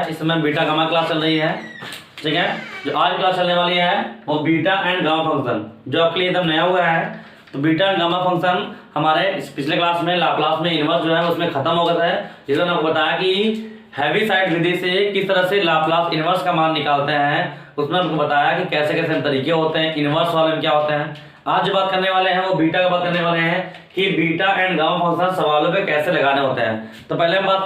इस समय beta gamma class चल रही है। ठीक है, जो आज क्लास चलने वाली है वो बीटा एंड गामा फंक्शन, जो आपके लिए एकदम नया हुआ है। तो बीटा एंड गामा फंक्शन हमारे पिछले क्लास में लाप्लास में इनवर्स जो है उसमें खत्म हो गया है, जिसमें आपको बताया कि हैवी साइड विधि से किस तरह से लाप्लास इनवर्स का मान निकालते हैं। उसमें आपको बताया कि कैसे कैसे तरीके होते हैं, इनवर्स वाले में क्या होते हैं। आज जो बात करने वाले हैं वो बीटा का बात करने वाले हैं कि बीटा एंड गामा फंक्शन सवालों पे कैसे लगाने होते हैं। तो पहले हम बात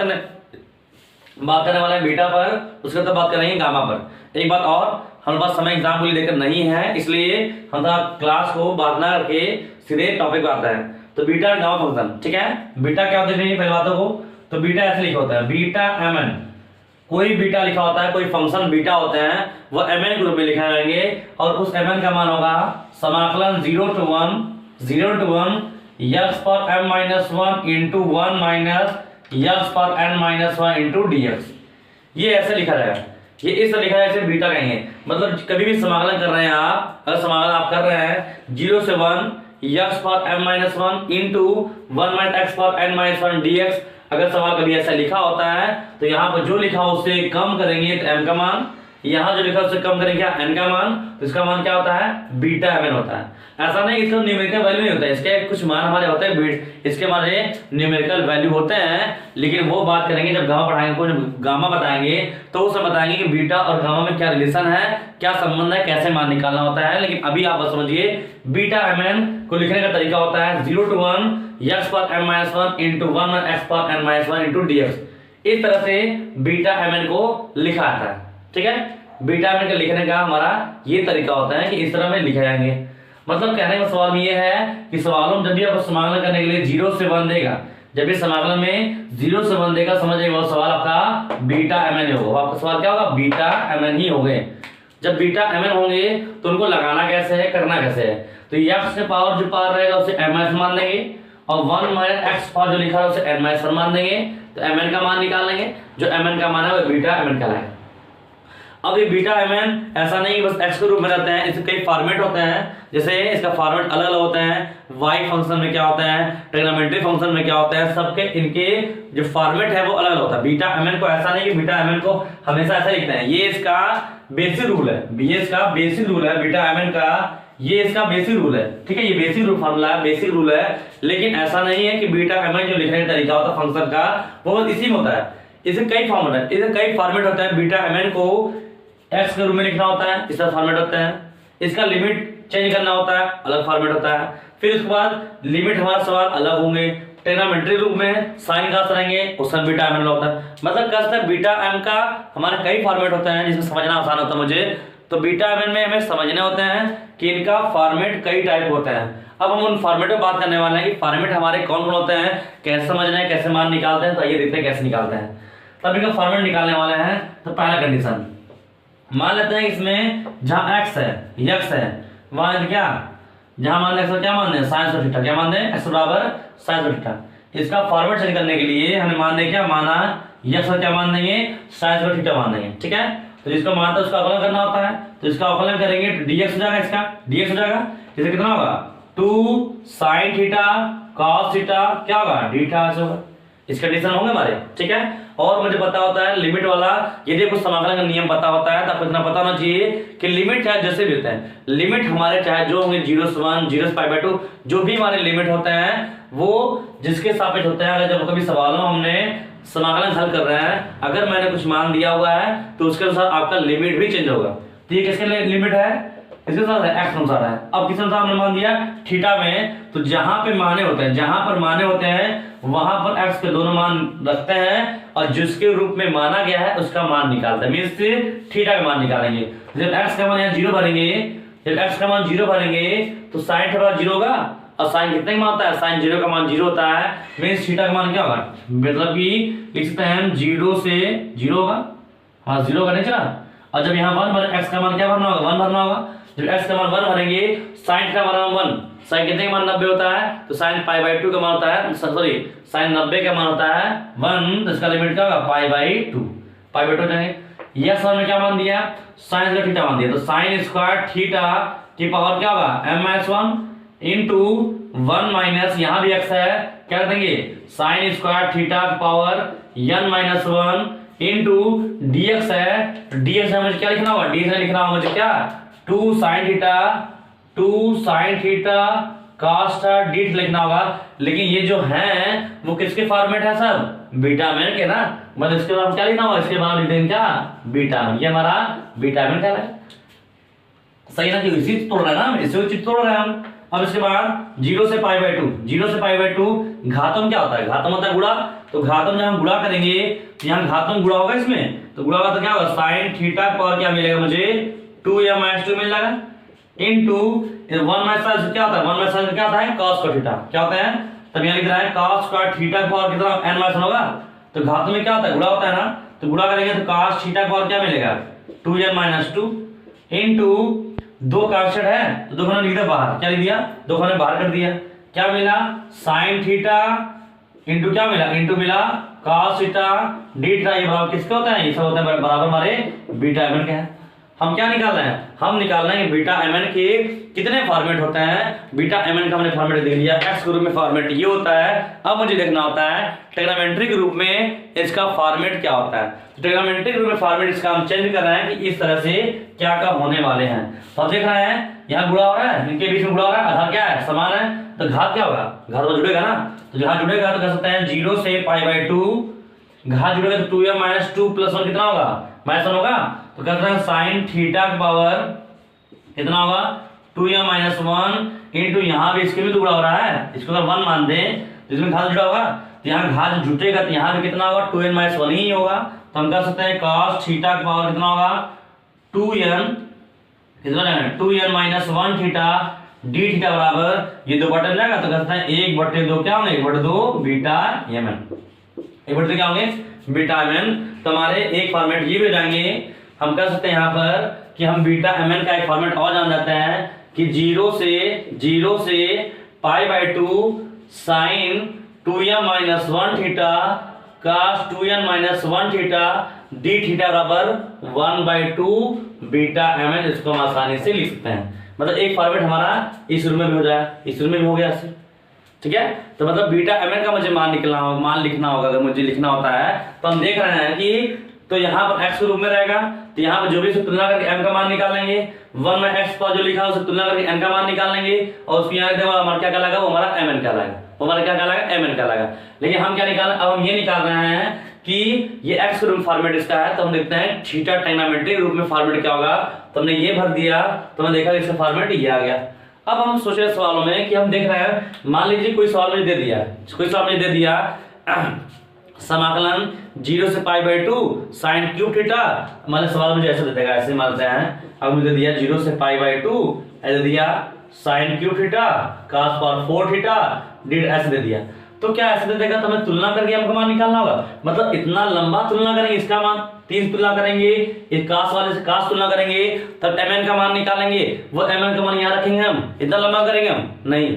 करने वाले हैं बीटा पर, उसके बाद बात करेंगे गामा पर। एक बात और, हमारे पास समय एग्जाम के लिए लेकर नहीं है, इसलिए हम क्लास को बात ना करके सीधे टॉपिक पे आता है। तो बीटा एंड गामा फंक्शन, ठीक है। बीटा क्या होता है पहले बातों को, तो बीटा ऐसे लिखा होता है बीटा एम एन। कोई बीटा लिखा होता है, कोई फंक्शन बीटा होते हैं, वो एम एन के रूप में लिखा जाएंगे और उस एम एन का मान होगा समाकलन 0 to 1 x पर m minus 1 into 1 minus x पर n minus 1 into dx। ये ऐसे लिखा जाएगा, ये इस तरह लिखा है, इसे बीटा कहेंगे। मतलब कभी भी समाकलन कर रहे हैं आप, अगर समाकलन आप कर रहे हैं 0 से 1 x पर m minus 1 into 1 minus x पर n minus 1 dx, अगर सवाल कभी ऐसा लिखा होता है तो यहाँ पर जो लिखा उससे कम करेंगे तो m का मान, यहाँ जो लिखा उससे कम करेंगे n का मान, तो इसका मान क्या होता है बीटा एम एन होता है। ऐसा नहीं इसका न्यूमेरिकल वैल्यू नहीं होता है, इसके कुछ मान हमारे होते हैं, इसके हमारे न्यूमेरिकल वैल्यू होते हैं, लेकिन वो बात करेंगे जब गामा पढ़ाएंगे, जब गामा बताएंगे तो उसे बताएंगे कि बीटा और गामा में क्या रिलेशन है, क्या संबंध है, कैसे मान निकालना होता है। लेकिन अभी आप समझिए बीटा एम एन को लिखने का तरीका होता है 0 to 1 x पर m minus 1 into 1 minus x पर n minus 1 into dx। इस तरह से बीटा एम एन को लिखा आता है। ठीक है, बीटा एम एन का लिखने का हमारा ये तरीका होता है कि इस तरह में लिखे जाएंगे। मतलब कहने का सवाल ये है कि सवालों में जब भी आपको समाकलन करने के लिए 0 से 1 देगा, जब भी समाकलन में 0 से 1 देगा, समझिए वो सवाल आपका बीटा एम एन होगा। आपका सवाल क्या होगा, बीटा एम एन ही होंगे। जब बीटा एम एन होंगे तो उनको लगाना कैसे है, करना कैसे है। तो x से पावर जो पावर रहेगा उसे m माइनस मान देंगे और 1 माइनस x पावर जो लिखा है उसे n माइनस 1 मान देंगे, तो m n का मान निकाल लेंगे। जो m n का मान है वो बीटा एम एन कहलाएगा। अब ये बीटा एम एन ऐसा नहीं बस x के रूप में रहते हैं, इसके कई फॉर्मेट होते हैं। जैसे इसका फॉर्मेट अलग अलग होते हैं, y फंक्शन में क्या होता है, ट्रिग्नोमेट्री फंक्शन में क्या होता है, सबके इनके जो फॉर्मेट है वो अलग अलग होता है। बीटा एम एन को ऐसा नहीं कि बीटा एम एन को हमेशा ऐसा लिखते हैं, ये इसका बेसिक रूल है, ये इसका बेसिक रूल है बीटा एम एन का, ये इसका बेसिक रूल है। ठीक है, ये बेसिक रूल फॉर्मूला है, बेसिक रूल है। लेकिन ऐसा नहीं है कि बीटा एम एन जो लिखने का तरीका होता है फंक्शन का वो बस इसी में होता है, इसे कई फॉर्मेट है, इसे कई फॉर्मेट होता है। बीटा एम एन को x के रूप में लिखना होता है, इसका फॉर्मेट होता है। इसका लिमिट चेंज करना होता है, अलग फॉर्मेट होता है। फिर उसके बाद लिमिट हमारा सवाल अलग होंगे, ट्रिग्नोमेट्री रूप में साइन का रहेंगे, उसका बीटा एम एन होता है। मतलब क्या होता है, बीटा एम का हमारे कई फॉर्मेट होते हैं जिसमें समझना आसान होता है मुझे। तो बीटा एम एन में हमें समझने होते हैं कि इनका फॉर्मेट कई टाइप होते हैं। अब हम उन फॉर्मेट में बात करने वाले हैं कि फॉर्मेट हमारे कौन कौन होते हैं, कैसे समझना है, कैसे मान निकालते हैं। तो आइए देखते हैं कैसे निकालते हैं। तब इनका फॉर्मेट निकालने वाले हैं। तो पहला कंडीशन मान लेते हैं इसमें जहां x है वहां क्या, जहां मान लें क्या मान दें साइन स्क्वायर थीटा, क्या मान दें x बराबर साइन स्क्वायर थीटा। इसका फॉर्मेट चेंज करने के लिए हमने मान दें क्या माना, x का क्या मान देंगे साइन स्क्वायर थीटा मान देंगे। ठीक है, तो जिसका मानता है उसका अवकलन करना होता है, तो इसका अवकलन करेंगे तो dx हो जाएगा, इसका dx हो जाएगा। इसे कितना होगा 2 sin थीटा cos थीटा क्या होगा d होगा। इस कंडीशन होंगे हमारे। ठीक है, और मुझे पता होता है लिमिट वाला, यदि कुछ समाकलन का नियम पता होता है तो आपको इतना पता होना चाहिए कि लिमिट चाहे जैसे भी होते हैं, लिमिट हमारे चाहे जो होंगे 0 से 1 0 से π/2 जो भी हमारे लिमिट होते हैं वो जिसके सापेक्ष होते हैं। अगर जब कभी सवालों हमने समाकलन हल कर रहे हैं, अगर मैंने कुछ मान दिया हुआ है तो उसके अनुसार आपका लिमिट भी चेंज होगा। तो ये किसके लिए लिमिट है, इसके साथ है x अनुसार है। अब किस अनुसार हमने मान दिया थीटा में, तो जहां पे माने होते हैं, जहां पर माने होते हैं वहां पर x के दोनों मान रखते हैं और जिसके रूप में माना गया है उसका मान निकालते हैं, मींस थीटा का मान निकालेंगे। जब x का मान यहाँ 0 भरेंगे, जब x का मान 0 भरेंगे तो sin थीटा 0 होगा, और sin कितने का मान होता है, sin 0 का मान 0 होता है, मींस थीटा का मान क्या होगा, मतलब कि लिख सकते हैं हम 0 से 0 होगा, हाँ 0 का नहीं चला। और जब यहाँ 1 भरे x का मान क्या भरना होगा, 1 भरना होगा। जब x का मान 1 भरेंगे, sin का मान 1, sin कितने का मान 90 होता है, तो sin π/2 का मान होता है, सॉरी sin 90 का मान होता है 1, तो इसका लिमिट क्या होगा π/2 π/2 जाएंगे। यस में क्या मान दिया, sin का थीटा मान दिया, तो sin स्क्वायर थीटा की पावर क्या होगा m-1 इंटू 1 माइनस यहाँ भी x है, क्या कर देंगे sin स्क्वायर थीटा की पावर n-1 इंटू dx है, dx है मुझे क्या लिखना होगा, dx है लिखना होगा मुझे क्या 2 sin theta cos theta d लिखना होगा। लेकिन ये जो है वो किसके फॉर्मेट है सब, बीटा एमएन के ना, मतलब इसके बाद क्या लिखना होगा, इसके बाद लिख देंगे क्या बीटा एमएन, ये हमारा बीटा एमएन क्या है, सही ना, कि इसी तोड़ रहे हैं ना, इसी चीज तोड़ रहे हैं हम। अब इसके बाद 0 से π/2, 0 से π/2 घातम क्या होता है, घातम होता है गुणा, तो घातम जब हम गुणा करेंगे तो यहाँ घातम गुणा होगा, इसमें तो गुणा होगा तो क्या होगा साइन थीटा का पावर क्या मिलेगा मुझे 2m-2 मिल जाएगा इनटू 1 माइनस साइन क्या होता है, 1 माइनस साइन क्या होता है cos का थीटा क्या होता है, तब यहाँ लिख रहा है cos का थीटा का पावर कितना n-1 होगा, तो घातम में क्या होता है गुणा होता है ना, तो गुणा करेंगे तो cos थीटा का पावर क्या मिलेगा 2n-2 इनटू 2 कांस्टेंट है तो 2 खाने लिख दिया बाहर, क्या लिख दिया 2 खाने बाहर कर दिया, क्या मिला साइन थीटा इंटू क्या मिला, इंटू मिला cos थीटा d थीटा, ये बराबर किसका होता है, ये सब होता है बराबर हमारे बीटा एमएन के हैं। हम क्या निकाल रहे हैं, हम निकाल रहे हैं बीटा एमएन के कितने फॉर्मेट होते हैं, बीटा एमएन का हमने फॉर्मेट देख लिया, एक्स के रूप में फॉर्मेट ये होता है। अब मुझे देखना होता है ट्रिग्नोमेट्री के रूप में इसका फॉर्मेट क्या होता है, तो ट्रिग्नोमेट्री के रूप में फॉर्मेट इसका हम चेंज कर रहे हैं कि इस तरह से क्या क्या होने वाले हैं। तो आप देख रहे हैं यहाँ गुणा हो रहा है, इनके बीच में गुणा हो रहा है, आधार क्या है समान है, तो घात क्या होगा, घात तो जुड़ेगा ना, तो जहां जुड़ेगा तो कह सकते हैं 0 से π/2 घात जुड़ेगा तो 2m-2 + 1 कितना होगा -1 होगा, तो कहते हैं साइन थीटा का पावर कितना होगा 2m-1 इंटू यहाँ भी इसके भी तो गुणा हो रहा है, इसको अगर 1 मान दें तो इसमें घात जुड़ा होगा, तो यहाँ घात जुटेगा तो यहाँ भी कितना होगा 2n-1 ही होगा, तो हम कह सकते हैं cos थीटा का पावर कितना होगा 2n कितना रहेगा 2n-1 थीटा d थीटा बराबर ये 2 बटे जाएगा, तो कहते हैं 1/2 क्या होंगे 1/2 बीटा एमएन, 1/2 क्या होंगे बीटा एमएन। तो हमारे एक फॉर्मेट ये भी हो जाएंगे, हम कह सकते हैं यहाँ पर कि हम बीटा एमएन का एक फॉर्मेट और जान जाते हैं कि 0 से π/2 sine 2m-1 theta cos 2n-1 theta d theta बराबर 1/2 बीटा एमएन, इसको हम आसानी से लिख सकते हैं। मतलब एक फॉर्मेट हमारा इस रूप में भी हो जाए, इस रूप में भी हो गया इससे, ठीक है। तो मतलब बीटा एमएन का मुझे मान लिखना होगा, अगर मुझे लिखना होता है तो हम देख रहे हैं कि तो यहाँ पर x के रूप में रहेगा, तो यहाँ पर जो भी तुलना करके m का मान निकाल लेंगे, 1 में x पर जो लिखा है उसे तुलना करके n का मान निकाल लेंगे, और उसको यहाँ हमारा क्या कहलाएगा वो हमारा mn कहलाएगा, वो हमारा क्या कहलाएगा mn कहलाएगा। लेकिन हम क्या निकाल, अब हम ये निकाल रहे हैं कि ये x के रूप में फॉर्मेट इसका है, तो हम देखते हैं थीटा ट्रिग्नोमेट्री रूप में फॉर्मेट क्या होगा, तो हमने ये भर दिया तो हमने देखा इसका फॉर्मेट ये आ गया। अब हम सोच रहे सवालों में कि हम देख रहे हैं, मान लीजिए कोई सवाल मुझे दे दिया, कोई सवाल मुझे दे दिया समाकलन 0 से π/2 साइन क्यूब थीटा, मतलब सवाल मुझे ऐसे दे देगा, ऐसे मानते हैं। अब मुझे दिया 0 से π/2 ऐसे दिया sine cube theta cos power 4 theta d ऐसे दे दिया, तो क्या ऐसे दे देगा तो हमें तुलना करके हमको मान निकालना होगा, मतलब इतना लंबा तुलना करेंगे, इसका मान 3 तुलना करेंगे, इस cos वाले से cos तुलना करेंगे, तब mn का मान निकालेंगे, वो mn का मान यहाँ रखेंगे, हम इतना लंबा करेंगे हम नहीं,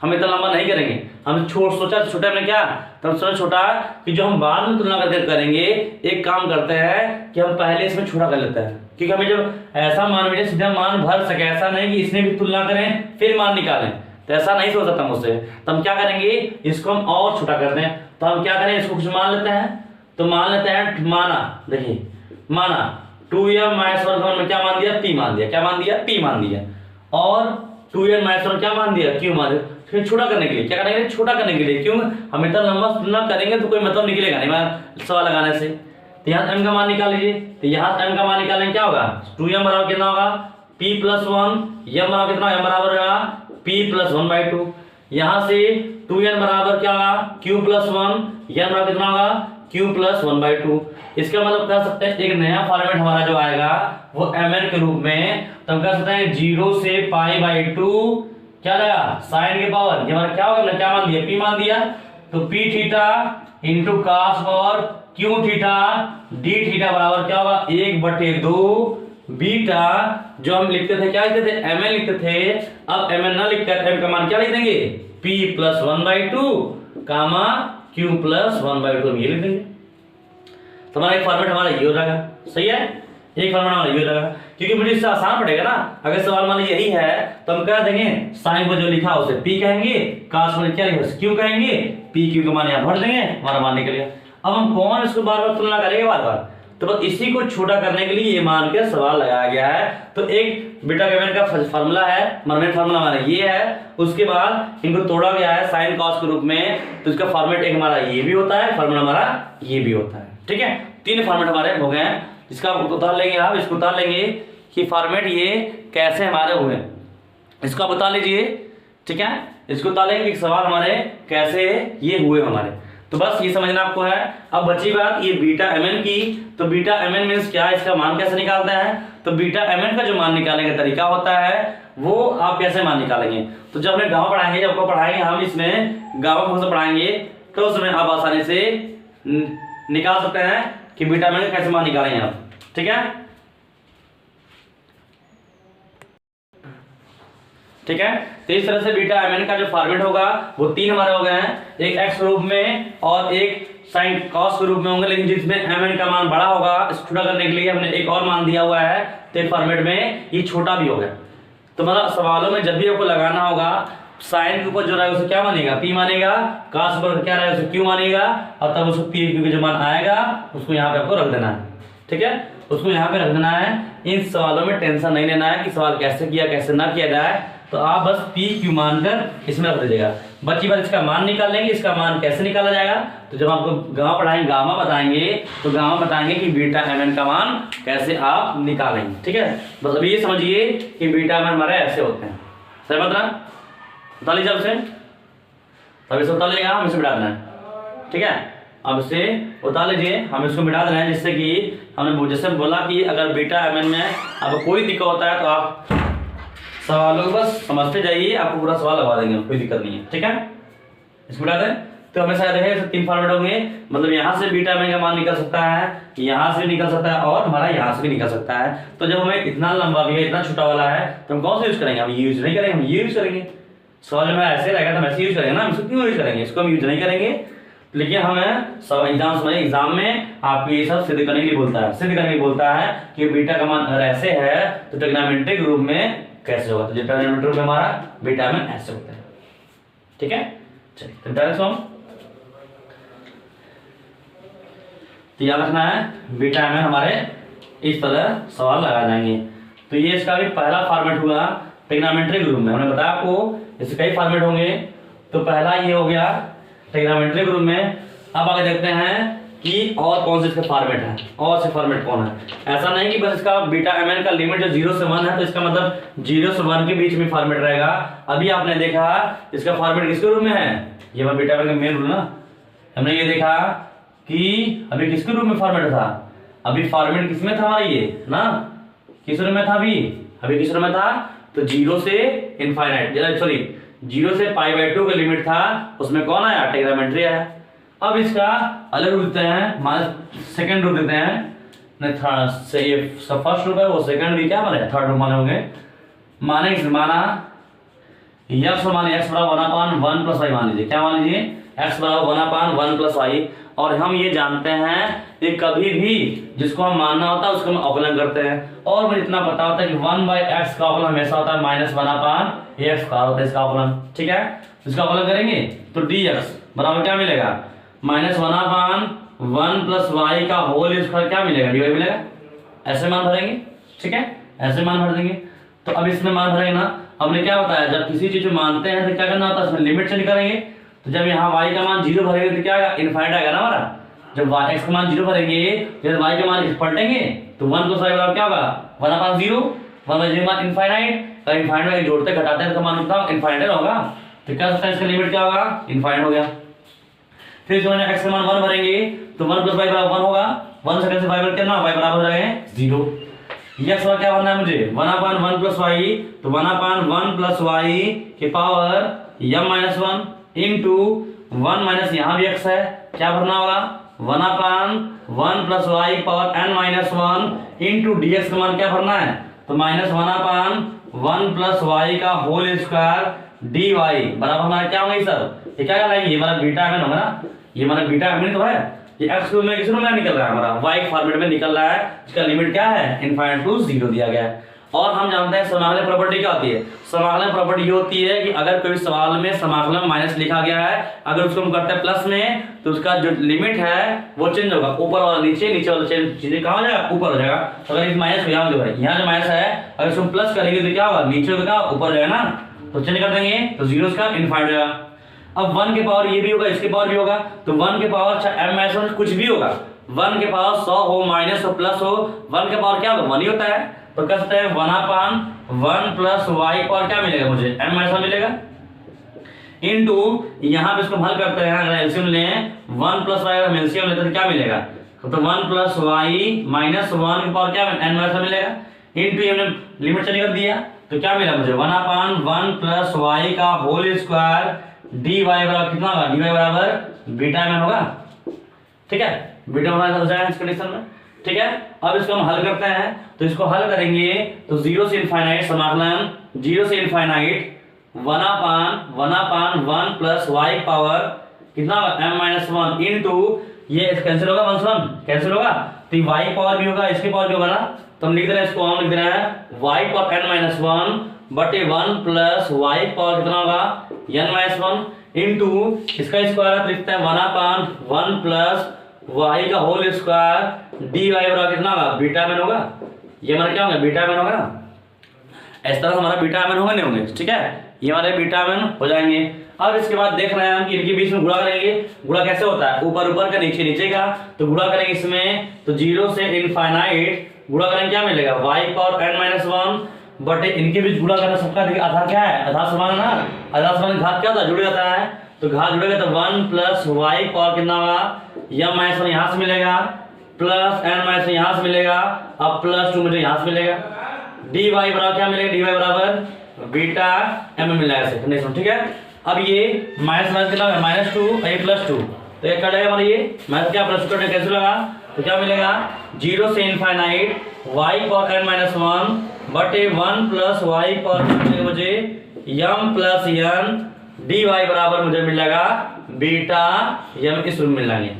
हम इतना लंबा नहीं करेंगे, हम सोचा छोटे में क्या, तब सोचा छोटा कि जो हम बाद में तुलना करके करेंगे, एक काम करते हैं कि हम पहले इसमें छोटा कर लेते हैं, क्योंकि हमें जब ऐसा मान मिले सीधा मान भर सके, ऐसा नहीं कि इसमें भी तुलना करें फिर मान निकालें, तो ऐसा नहीं हो सकता मुझसे। तो हम क्या करेंगे, इसको हम और छोटा करते हैं, तो हम क्या करें इसको कुछ मान लेते हैं, तो मान लेते हैं माना, देखिए माना 2m-1 में क्या मान दिया p मान दिया, क्या मान दिया p मान दिया, और 2n-1 क्या मान दिया q मान दिया। फिर छोटा करने के लिए क्या करेंगे, छोटा करने के लिए, क्यों हम इतना लंबा तुलना करेंगे तो कोई मतलब निकलेगा नहीं सवाल लगाने से। तो यहाँ m का मान निकाल लीजिए, तो यहाँ m का मान निकालेंगे क्या होगा 2m बराबर कितना होगा p + 1, m बराबर कितना, m बराबर होगा p + 1/2, यहाँ से 2n बराबर क्या होगा q + 1, n बराबर कितना होगा q + 1/2। इसका मतलब कह सकते हैं एक नया फॉर्मेट हमारा जो आएगा वो mn के रूप में, तो हम कह सकते हैं 0 से π/2 क्या लगा साइन के पावर, ये हमारा क्या होगा, हमने क्या मान दिया p मान दिया, तो p थीटा इंटू cos और q थीटा d थीटा बराबर क्या होगा 1/2 बीटा, जो हम लिखते थे क्या लिखते थे mn लिखते थे, अब mn ना लिखकर m का मान क्या लिख देंगे p + 1/2 कामा q + 1/2 ये लिख देंगे। तो हमारा एक फॉर्मेट हमारा ये हो जाएगा, सही है, एक फॉर्मेट हमारा ये हो जाएगा, क्योंकि मुझे इससे आसान पड़ेगा ना। अगर सवाल मान लीजिए यही है तो हम कह देंगे साइन को जो लिखा उसे p कहेंगे, cos को क्या लिखा q कहेंगे, p q का मान यहाँ भर देंगे, हमारा मान निकल गया। अब हम कौन इसको बार बार तुलना करेंगे बार बार, तो बस इसी को छोटा करने के लिए ये मान के सवाल लगाया गया है। तो एक बीटा एमएन का फार्मूला है, मेन फार्मूला हमारा ये है, उसके बाद इनको तोड़ा गया है साइन कॉस के रूप में, तो इसका फॉर्मेट एक हमारा ये भी होता है, फार्मूला हमारा ये भी होता है। ठीक है, तीन फॉर्मेट हमारे हो गए हैं। इसका उतार लेंगे आप, इसको उतार लेंगे कि फॉर्मेट ये कैसे हमारे हुए, इसको आप बता लीजिए। ठीक है, इसको उतार लेंगे कि सवाल हमारे कैसे ये हुए हमारे, तो बस ये समझना आपको है। अब बची बात ये बीटा एमएन की, तो बीटा एमएन मीन्स क्या है, इसका मान कैसे निकालते हैं, तो बीटा एमएन का जो मान निकालने का तरीका होता है वो आप कैसे मान निकालेंगे, तो जब हमें गामा पढ़ाएंगे, जब आपको पढ़ाएंगे हम इसमें गामा फंक्शन पढ़ाएंगे, तो उसमें आप आसानी से निकाल सकते हैं कि बीटा एमएन का कैसे मान निकालेंगे आप। ठीक है, ठीक है, तो इस तरह से बीटा एमएन का जो फॉर्मेट होगा वो तीन हमारे हो गए हैं, एक एक्स रूप में और एक साइन कॉस के रूप में होंगे, लेकिन जिसमें एमएन का मान बड़ा होगा, इसको छोटा करने के लिए हमने एक और मान दिया हुआ है, तो फॉर्मेट में ये छोटा भी हो गया। तो मतलब सवालों में जब भी आपको लगाना होगा, साइन के ऊपर जो रहेगा उसे क्या मानेगा, पी मानेगा, कॉस पर क्या रहेगा उसे क्यू मानेगा, और तब उसको पी क्यू के जो मान आएगा उसको यहाँ पे आपको रख देना है। ठीक है, उसको यहाँ पे रख देना है। इन सवालों में टेंशन नहीं लेना है कि सवाल कैसे किया कैसे ना किया जाए, तो आप बस पी क्यू मानकर इसमें रख दीजिएगा। बची बात इसका मान निकाल लेंगे, इसका मान कैसे निकाला जाएगा, तो जब आपको गामा पढ़ाएंगे गामा बताएंगे, तो गामा बताएंगे कि बीटा एमएन का मान कैसे आप निकालेंगे। ठीक है, बस अभी ये समझिए कि बीटा एमएन हमारे ऐसे होते हैं। सही बात ना, बता लीजिए आपसे, तब इसे बता लीजिएगा, हम इसे बिठा देना है। ठीक है, अब इसे उतार लीजिए, हम इसको मिटा दे रहे हैं, जिससे कि हमने जैसे बोला कि अगर बीटा एमएन में आपको कोई दिक्कत होता है तो आप सवालों को बस समझते जाइए, आपको पूरा सवाल लगा देंगे, कोई दिक्कत नहीं है। ठीक है, इसको मिटा दें, तो हमेशा रहे तीन फॉर्मेट होंगे, मतलब यहाँ से बीटा एमएन का मान निकल सकता है, यहाँ से भी निकल सकता है और हमारा यहाँ से भी निकल सकता है। तो जब हमें इतना लंबा भी है, इतना छोटा वाला है, तो हम कौन सा यूज करेंगे, हम ये यूज नहीं करेंगे, हम ये यूज करेंगे। सवाल में ऐसे रहेगा तो हम ऐसे यूज करेंगे ना, हम इसको क्यों यूज करेंगे, इसको हम यूज नहीं करेंगे। लेकिन हमें सब एग्जाम में आपको ये सब सिद्ध करने के लिए बोलता है, सिद्ध करने के लिए बोलता है कि बीटा का मान अगर ऐसे है तो ट्रिग्नोमेट्रिक रूप में कैसे होगा, तो ट्रिग्नोमेट्रिक रूप में हमारा बीटा एमएन ऐसे होता है। ठीक है, चलिए तो डायरेक्ट हम तो याद रखना है बीटा एमएन हमारे इस तरह सवाल लगा जाएंगे। तो ये इसका भी पहला फॉर्मेट हुआ ट्रिग्नोमेट्रिक रूप में, हमने बताया आपको इसके कई फॉर्मेट होंगे। तो पहला ये हो गया ट्रिग्नोमेट्रिक रूप में। अब आगे देखते हैं कि और कौन से इसके फॉर्मेट है, और से फॉर्मेट कौन है। ऐसा नहीं कि बस इसका बीटा एमएन का लिमिट जो 0 से 1 है, तो इसका मतलब 0 से 1 के बीच में फॉर्मेट रहेगा। अभी आपने देखा इसका फॉर्मेट किसके रूप में है, ये हमारा बीटा एमएन का मेन रूल ना, हमने ये देखा कि अभी किसके रूप में फॉर्मेट था, अभी फॉर्मेट किसमें था हमारा ये ना, किस रूप में था, अभी किस रूप में था, तो 0 से इनफाइनाइट, सॉरी 0 से पाई/2 का लिमिट था, उसमें कौन आया, ट्रिग्नोमेट्री आया। अब इसका अलग रूप देते हैं, मान सेकंड रूप देते हैं, नहीं थर्ड से ये फर्स्ट रूप है, वो सेकंड भी क्या माने, थर्ड रूप माने होंगे। माने माना यक्स माने x बराबर 1/1 प्लस y, मान लीजिए क्या मान लीजिए, x बराबर 1/1 प्लस y। और हम ये जानते हैं कि कभी भी जिसको हम मानना होता है उसको हम अवकलन करते हैं, और मुझे इतना पता होता है कि 1/x का अवकलन हमेशा होता है -1/ax का होता है इसका अवकलन। ठीक है, इसका अवकलन करेंगे तो dx बराबर क्या मिलेगा, -1/1 प्लस y का होल स्क्वायर क्या मिलेगा, dy मिलेगा। ऐसे मान भरेंगे, ठीक है, ऐसे मान भर देंगे। तो अब इसमें मान भरेंगे ना, हमने क्या बताया, जब किसी चीज को मानते हैं तो क्या करना होता है, इसमें लिमिट चेंज करेंगे। तो जब यहाँ y का मान 0 भरेंगे तो क्या आएगा, इनफाइनाइट आएगा ना हमारा। जब x का मान 0 भरेंगे, जब y का मान पलटेंगे तो 1 प्लस y बराबर क्या होगा, 1/0, 1/0 मान इनफाइनाइट, और इनफाइनाइट में जोड़ते घटाते हैं तो मान कितना इनफाइनाइट होगा। तो क्या सकता है इसका लिमिट क्या होगा, इनफाइनाइट हो गया। फिर इसमें x का मान 1 भरेंगे तो 1 प्लस y बराबर 1 होगा, 1 सेकंड से y बराबर कितना, y बराबर हो जाएगा 0। यक्स का क्या बनना है मुझे, 1/1 प्लस y, तो 1/1 प्लस y के पावर m-1 इंटू 1 माइनस यहाँ भी x है, क्या भरना होगा, 1/1 plus y power n-1 into dx का मान क्या भरना है, तो -1/1 प्लस y का होल स्क्वायर dy बराबर हमारा क्या होगा सर, ये क्या कहलाएगी, ये हमारा बीटा एमएन होगा ना, ये हमारा बीटा एमएन तो है। ये x में किस रूप में निकल रहा है, हमारा y फॉर्मेट में निकल रहा है, इसका लिमिट क्या है, इनफाइनाइट टू 0 दिया गया है। और हम जानते हैं समाकलन प्रॉपर्टी क्या होती है। समाकलन प्रॉपर्टी ये होती है कि अगर कोई सवाल में समाकलन माइनस लिखा गया है, अगर उसको हम करते हैं प्लस में, तो उसका जो लिमिट है वो चेंज होगा, ऊपर वाला नीचे, नीचे वाला चीजें कहाँ हो जाएगा, ऊपर हो जाएगा। तो अगर माइनस यहाँ जो है, यहाँ जो माइनस है, अगर इसको प्लस करेंगे तो क्या होगा, नीचे होगा ऊपर हो जाएगा ना, तो चेंज कर देंगे तो जीरो का इनफाइनाइट होगा। अब 1 के पावर ये भी होगा, इसके पावर भी होगा, तो 1 के पावर चाहे m-1 कुछ भी होगा, 1 के पावर 100 हो, माइनस हो, प्लस हो, 1 के पावर क्या होगा, 1 ही होता है। तो कह सकते हैं 1/1 प्लस वाई पावर क्या मिलेगा मुझे, m-1 मिलेगा, इनटू यहाँ पे इसको हल करते हैं, अगर एलसीएम लें 1 प्लस वाई अगर एलसीएम लेते तो क्या मिलेगा, तो 1 प्लस वाई माइनस 1 के पावर क्या n-1 मिलेगा, इनटू हमने लिमिट चेंज कर दिया तो क्या मिला मुझे 1/1 प्लस वाई का होल स्क्वायर डी वाई बराबर कितना होगा, डी वाई बराबर बीटा एम होगा। ठीक है, बीटा हमारा हो जाएगा इस कंडीशन में। ठीक है, अब इसको हम हल करते हैं, तो इसको हल करेंगे तो 0 से इनफाइनाइट समाकलन 0 से इनफाइनाइट 1/1 प्लस वाई पावर कितना होगा m-1 इनटू ये कैंसिल होगा, 1 कैंसिल होगा, तो वाई पावर भी होगा, इसके पावर भी होगा ना, तो हम लिख दे रहे हैं, इसको हम लिख दे रहे हैं वाई पावर n-1 बटे 1 प्लस वाई पावर कितना होगा n-1 इनटू इसका स्क्वायर लिखते हैं 1/1 प्लस वाई का होल स्क्वायर डी वाई बराबर कितना होगा, बीटा एम होगा, ये हमारा क्या होगा, बीटा एम होगा ना, इस तरह हमारा बीटा एम होंगे नहीं होंगे। ठीक है, ये हमारे बीटा एम हो जाएंगे। अब इसके बाद देख रहे हैं हम कि इनके बीच में गुणा करेंगे, गुणा कैसे होता है, ऊपर ऊपर का नीचे नीचे का, तो गुणा करेंगे इसमें, तो 0 से इनफाइनाइट गुणा करेंगे क्या मिलेगा, वाई पावर n-1 बटे इनके बीच गुणा करना, सबका देखिए आधार क्या है, आधार समान है ना, आधार समान घात क्या होता है, जुड़ जाता है, तो घात जुड़ेगा तो 1 प्लस वाई पावर कितना होगा, m-1 यहाँ से मिलेगा, प्लस n-1 यहाँ से मिलेगा, अब प्लस 2 मुझे यहाँ से मिलेगा, डी वाई बराबर क्या मिलेगा, डी वाई बराबर बीटा एम मिला ऐसे कंडीशन। ठीक है, अब ये माइनस माइनस कितना है, -2 और ये +2, तो ये कट जाएगा हमारा, ये माइनस क्या प्लस कट कैसे लगा, तो क्या मिलेगा 0 से इनफाइनाइट वाई पावर n-1 बटे 1 प्लस वाई पावर मिलेगा मुझे m plus n D Y बराबर मुझे मिलेगा बीटा m, इस रूप में मिल जाएंगे।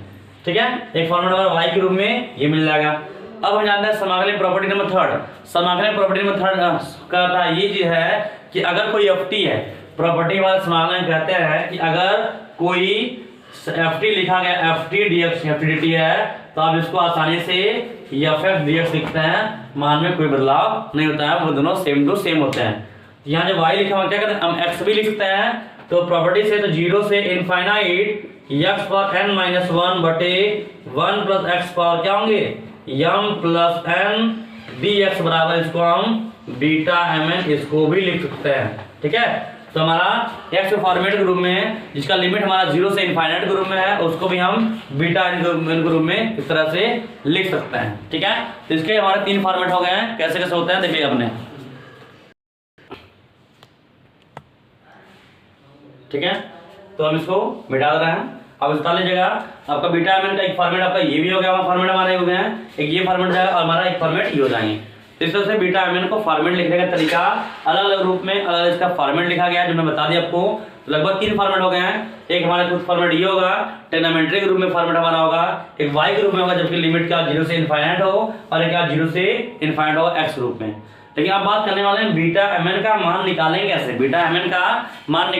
ठीक है, एक फॉर्मूला हमारा y के रूप में ये मिल जाएगा। अब हम जानते हैं समाकलन प्रॉपर्टी नंबर 3, समाकलन प्रॉपर्टी नंबर 3 का था ये चीज है कि अगर कोई एफ है, प्रॉपर्टी वाले समाकलन कहते हैं कि अगर कोई एफ लिखा गया, F T DX F D T है, तो आप इसको आसानी से एफ एक्स डीएक्स लिखते हैं, मान में कोई बदलाव नहीं होता है, वो दोनों सेम टू सेम होते हैं। यहाँ जो y लिखा हुआ क्या करते हैं, हम x भी लिख सकते हैं, तो प्रॉपर्टी से तो 0 से इनफाइनाइट x पावर n-1 बटे 1 प्लस x पावर क्या होंगे m प्लस n dx बराबर, इसको हम बीटा mn इसको भी लिख सकते हैं। ठीक है, तो हमारा x फॉर्मेट के रूप में, जिसका लिमिट हमारा 0 से इनफाइनाइट के रूप में है, उसको भी हम बीटा एन के रूप में इस तरह से लिख सकते हैं। ठीक है, तो इसके हमारे 3 फॉर्मेट हो गए हैं, कैसे कैसे होते हैं देखिए अपने। ठीक है, तो हम इसको मिटा रहे हैं। अब बता लीजिएगा, आपका बीटा एम का एक फॉर्मेट आपका ये भी हो गया, फॉर्मेट हमारे हो गए हैं, एक ये फॉर्मेट जाएगा और हमारा एक फॉर्मेट ये हो जाएंगे। इस तरह से बीटा एम को फॉर्मेट लिखने का तरीका अलग अलग रूप में अलग इसका फॉर्मेट लिखा गया है, जो मैं बता दिया आपको। लगभग 3 फॉर्मेट हो गए हैं, एक हमारा कुछ फॉर्मेट ये होगा, ट्रिग्नोमेट्री के रूप में फॉर्मेट हमारा होगा, एक वाई के रूप में होगा जबकि लिमिट का 0 से इनफाइनाइट हो, और एक 0 से इनफाइनाइट होगा एक्स रूप में। लेकिन आप बात करने वाले हैं बीटा एमएन का मान निकालेंगे कैसे, बीटा एमएन का मान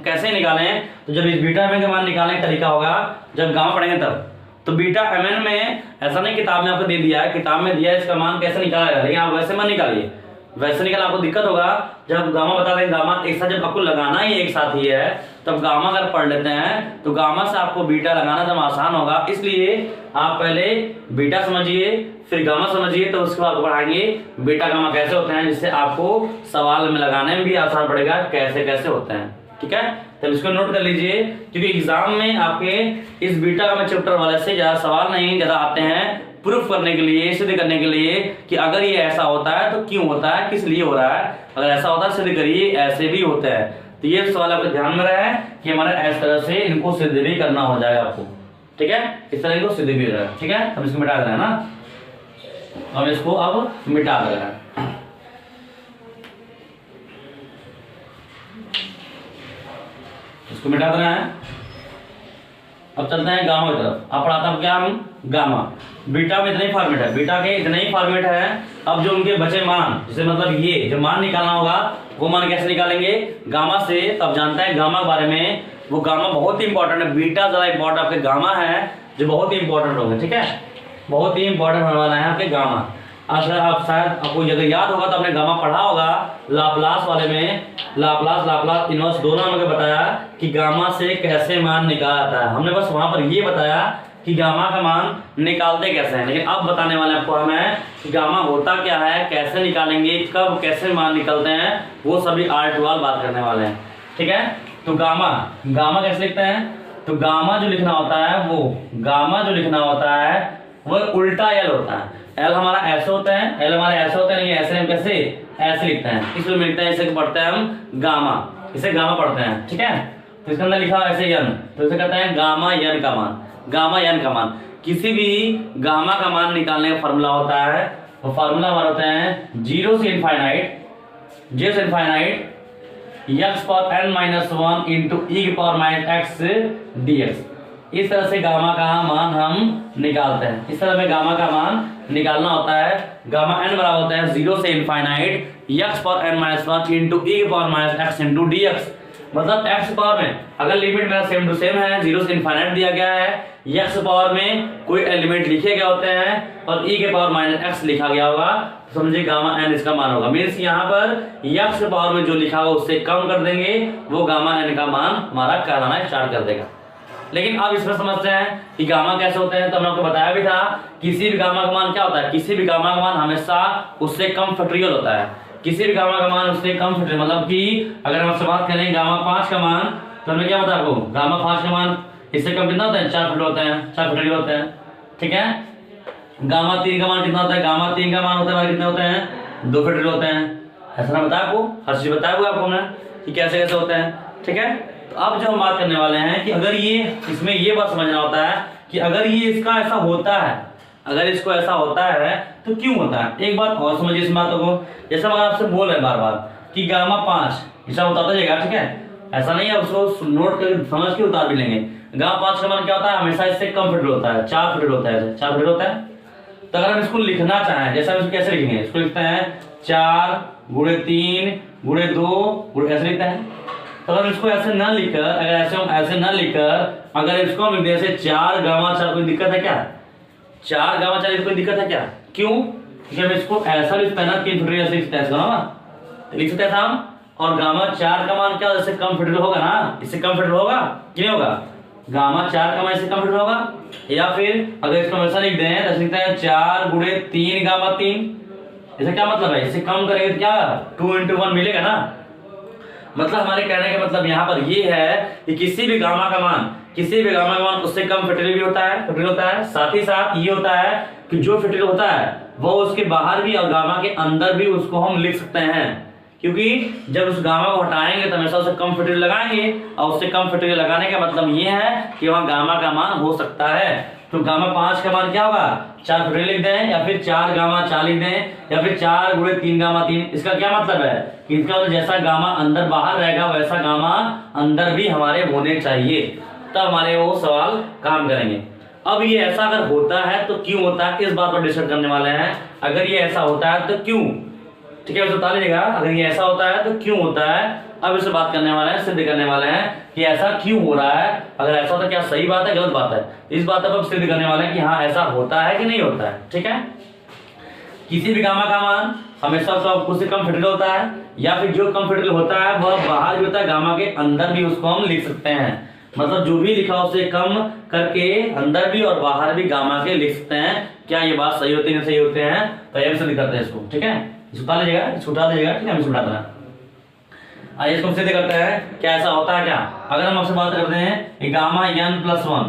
कैसे निकालें, तो जब इस बीटा एमएन का मान निकालने का तरीका होगा जब गामा पढ़ेंगे तब। तो बीटा एमएन में ऐसा नहीं किताब में आपको दे दिया है, किताब में दिया है इसका मान कैसे निकाला जाएगा, लेकिन आप वैसे मान निकालिए, वैसे निकाल आपको दिक्कत होगा। जब गामा बता दें, गामा एक साथ जब आपको लगाना ही एक साथ ही है, तब गामा अगर पढ़ लेते हैं तो गामा से आपको बीटा लगाना जब आसान होगा, इसलिए आप पहले बीटा समझिए फिर गामा समझिए, तो उसके बाद पढ़ाएंगे बीटा गामा कैसे होते हैं, जिससे आपको सवाल में लगाने में भी आसान पड़ेगा कैसे कैसे होते हैं। ठीक है, तब इसको नोट कर लीजिए, क्योंकि एग्जाम में आपके इस बीटा गामा चैप्टर वाले से ज्यादा सवाल नहीं ज्यादा आते हैं, प्रूफ करने के लिए, सिद्ध करने के लिए कि अगर ये ऐसा होता है तो क्यों होता है, किस लिए हो रहा है, अगर ऐसा होता है सिद्ध करिए, ऐसे भी होता है। तो ये सवाल आपके ध्यान में रहे कि हमारा इस तरह से इनको सिद्ध भी करना हो जाएगा आपको। ठीक है, इस तरह इनको सिद्ध भी हो जाएगा। ठीक है, हम इसको मिटा दे रहे हैं ना, हम इसको अब मिटा दे रहे हैं, इसको मिटा दे रहे हैं। अब चलते हैं गामा की तरफ। अब पढ़ाता हूँ क्या, हम गामा। बीटा में इतने ही फॉर्मेट है, बीटा के इतने ही फॉर्मेट है। अब जो उनके बचे मान, जैसे मतलब ये जो मान निकालना होगा वो मान कैसे निकालेंगे, गामा से। तब जानता है गामा के बारे में, वो गामा बहुत ही इंपॉर्टेंट है, बीटा ज़्यादा इंपॉर्टेंट, आपके गामा है जो बहुत ही इंपॉर्टेंट होगा, ठीक है, बहुत ही इंपॉर्टेंट होने वाला है आपके गामा। अगर आप शायद आपको अगर याद होगा तो आपने गामा पढ़ा होगा लाप्लास वाले में, लाप्लास इनवर्स दोनों हमने बताया कि गामा से कैसे मान निकाला जाता है। हमने बस वहां पर ये बताया कि गामा का मान निकालते कैसे हैं, लेकिन अब बताने वाले आपको हमें कि गामा होता क्या है, कैसे निकालेंगे, कब कैसे मान निकलते हैं, वो सभी आर्टवाल बात करने वाले हैं, ठीक है। तो गामा कैसे लिखते हैं, तो गामा जो लिखना होता है वो उल्टा एल होता है। एल हमारा ऐसे होता है, एल हमारे ऐसे होते हैं, नहीं ऐसे, हम कैसे ऐसे लिखते हैं, इसलिए लिखते हैं, इसे पढ़ते हैं हम गामा, इसे गामा पढ़ते हैं, ठीक है। तो इसके अंदर लिखा ऐसे यन, तो इसे कहते हैं गामा यन का मान, गामा यन का मान। किसी भी गामा का मान निकालने का फार्मूला होता है, वो फार्मूला हमारा होता है 0 से infinite x power n-1 into e की पावर -x dx। इस तरह से गामा का मान हम निकालते हैं, इस तरह में गामा का मान निकालना होता है। गामा n बराबर होता है 0 से infinite x power n-1 into e की पावर -x इंटू dx। मतलब x पावर में अगर लिमिट मेरा सेम टू सेम है, 0 से इनफाइनाइट दिया गया है, x पावर में कोई एलिमेंट लिखे गए होते हैं और e के पावर -x लिखा गया होगा, समझिए गामा n इसका मान होगा। मीन्स यहाँ पर x पावर में जो लिखा होगा उससे कम कर देंगे, वो गामा n का मान हमारा कहलाना स्टार्ट कर देगा। लेकिन अब इसमें समझते हैं कि गामा कैसे होते हैं। तो हमने आपको बताया भी था, किसी भी गामा का मान क्या होता है, किसी भी गामा का मान हमेशा उससे कम फैक्टोरियल होता है। किसी भी गामा का मान उससे कम फैक्टोरियल, मतलब कि अगर हम आपसे बात करें गामा 5 का मान, तो हमें क्या बताया आपको, गामा 5 का मान इससे कम कितना होता है, 4 फैक्टोरियल होते हैं, ठीक है। गामा 3 का मान कितना होता है, गामा 3 का मान होता है कितने होते हैं, 2 फैक्टोरियल होते हैं। ऐसा ना बताया आपको, हर चीज बताया हुआ आपको हमने कि कैसे कैसे होते हैं, ठीक है। तो अब जो हम बात करने वाले हैं कि अगर ये इसमें ये बात समझना होता है कि अगर ये इसका ऐसा होता है, अगर इसको ऐसा होता है तो क्यों होता है। एक बात और समझिए इस बातों को, जैसे मैं आपसे बोल रहे बार बार कि गामा 5 ऐसा बताता जाएगा, ठीक है, ऐसा नहीं है, उसको नोट करके समझ के उतार भी लेंगे। गामा 5 का मान क्या होता है, हमेशा इससे कम फैक्टोरियल होता है, 4 फैक्टोरियल होता है, 4 फैक्टोरियल होता है। तो अगर हम इसको लिखना चाहें, जैसे हम इसको कैसे लिखेंगे, इसको लिखते हैं 4 × 3 × 2 ऐसे लिखते हैं। तो अगर इसको ऐसे न लिखकर, अगर ऐसे न लिखकर अगर इसको हम लिख दें ऐसे 4 गामा 4, कोई दिक्कत है क्या, 4 गामा 4 कोई दिक्कत है क्या, क्यों, क्योंकि हम इसको ऐसा लिखते हैं ना, 3 फैक्टोरियल ऐसे लिखते हैं ना, लिख सकते हैं हम। और गामा 4 का मान क्या, इससे कम फैक्टोरियल होगा ना, इससे कम फैक्टोरियल होगा कि नहीं होगा, गामा 4 का मान इससे कम फैक्टोरियल होगा। या फिर अगर इसको ऐसा लिख दें, ऐसे लिखते हैं 4 × 3 गामा 3, इसका क्या मतलब है, इससे कम करेंगे तो क्या 2 × 1 मिलेगा ना। मतलब हमारे कहने का मतलब यहाँ पर ये है कि किसी भी गामा का मान उससे कम फैक्टोरियल भी होता है, साथ ही साथ ये होता है कि जो फैक्टोरियल होता है वो उसके बाहर भी और गामा के अंदर भी उसको हम लिख सकते हैं, क्योंकि जब उस गामा को हटाएंगे तो हमेशा उससे कम फैक्टोरियल लगाएंगे, और उससे कम फैक्टोरियल लगाने का मतलब ये है कि वहाँ गामा का मान हो सकता है। तो गामा 5 का मान क्या होगा, 4 फैक्टोरियल लिख दें, या फिर 4 गामा 4 लिख दें, या फिर 4 × 3 गामा 3। इसका क्या मतलब है कि इसका मतलब जैसा गामा अंदर बाहर रहेगा वैसा गामा अंदर भी हमारे होने चाहिए, तब हमारे वो सवाल काम करेंगे। अब ये ऐसा अगर होता है तो क्यों होता है, इस बात पर डिस्कस करने वाले हैं। अगर ये ऐसा होता है तो क्यों, ठीक है, उसे बता लीजिएगा, अगर ये ऐसा होता है तो क्यों होता है। अब इसे बात करने वाले हैं, सिद्ध करने वाले हैं कि ऐसा क्यों हो रहा है, अगर ऐसा होता है क्या सही बात है गलत बात है, इस बात पर सिद्ध करने वाले हैं कि हाँ ऐसा होता है कि नहीं होता है, ठीक है। किसी भी गामा का मान हमेशा उससे कम फैक्टोरियल होता है, या फिर जो कम फैक्टोरियल होता है वह बाहर भी होता है, गामा के अंदर भी उसको हम लिख सकते हैं। मतलब जो भी लिखा उससे कम करके अंदर भी और बाहर भी गामा के लिख सकते हैं। क्या ये बात सही होती है, सही होते हैं, तो ये सिद्ध करते हैं इसको, ठीक है। इसको उठा लीजिएगा, इसको उठा लीजिएगा, ठीक है, हम इसको उठाते हैं। आइए इसको सिद्ध करते हैं क्या ऐसा होता है क्या। अगर हम आपसे बात करते हैं गामा n+1,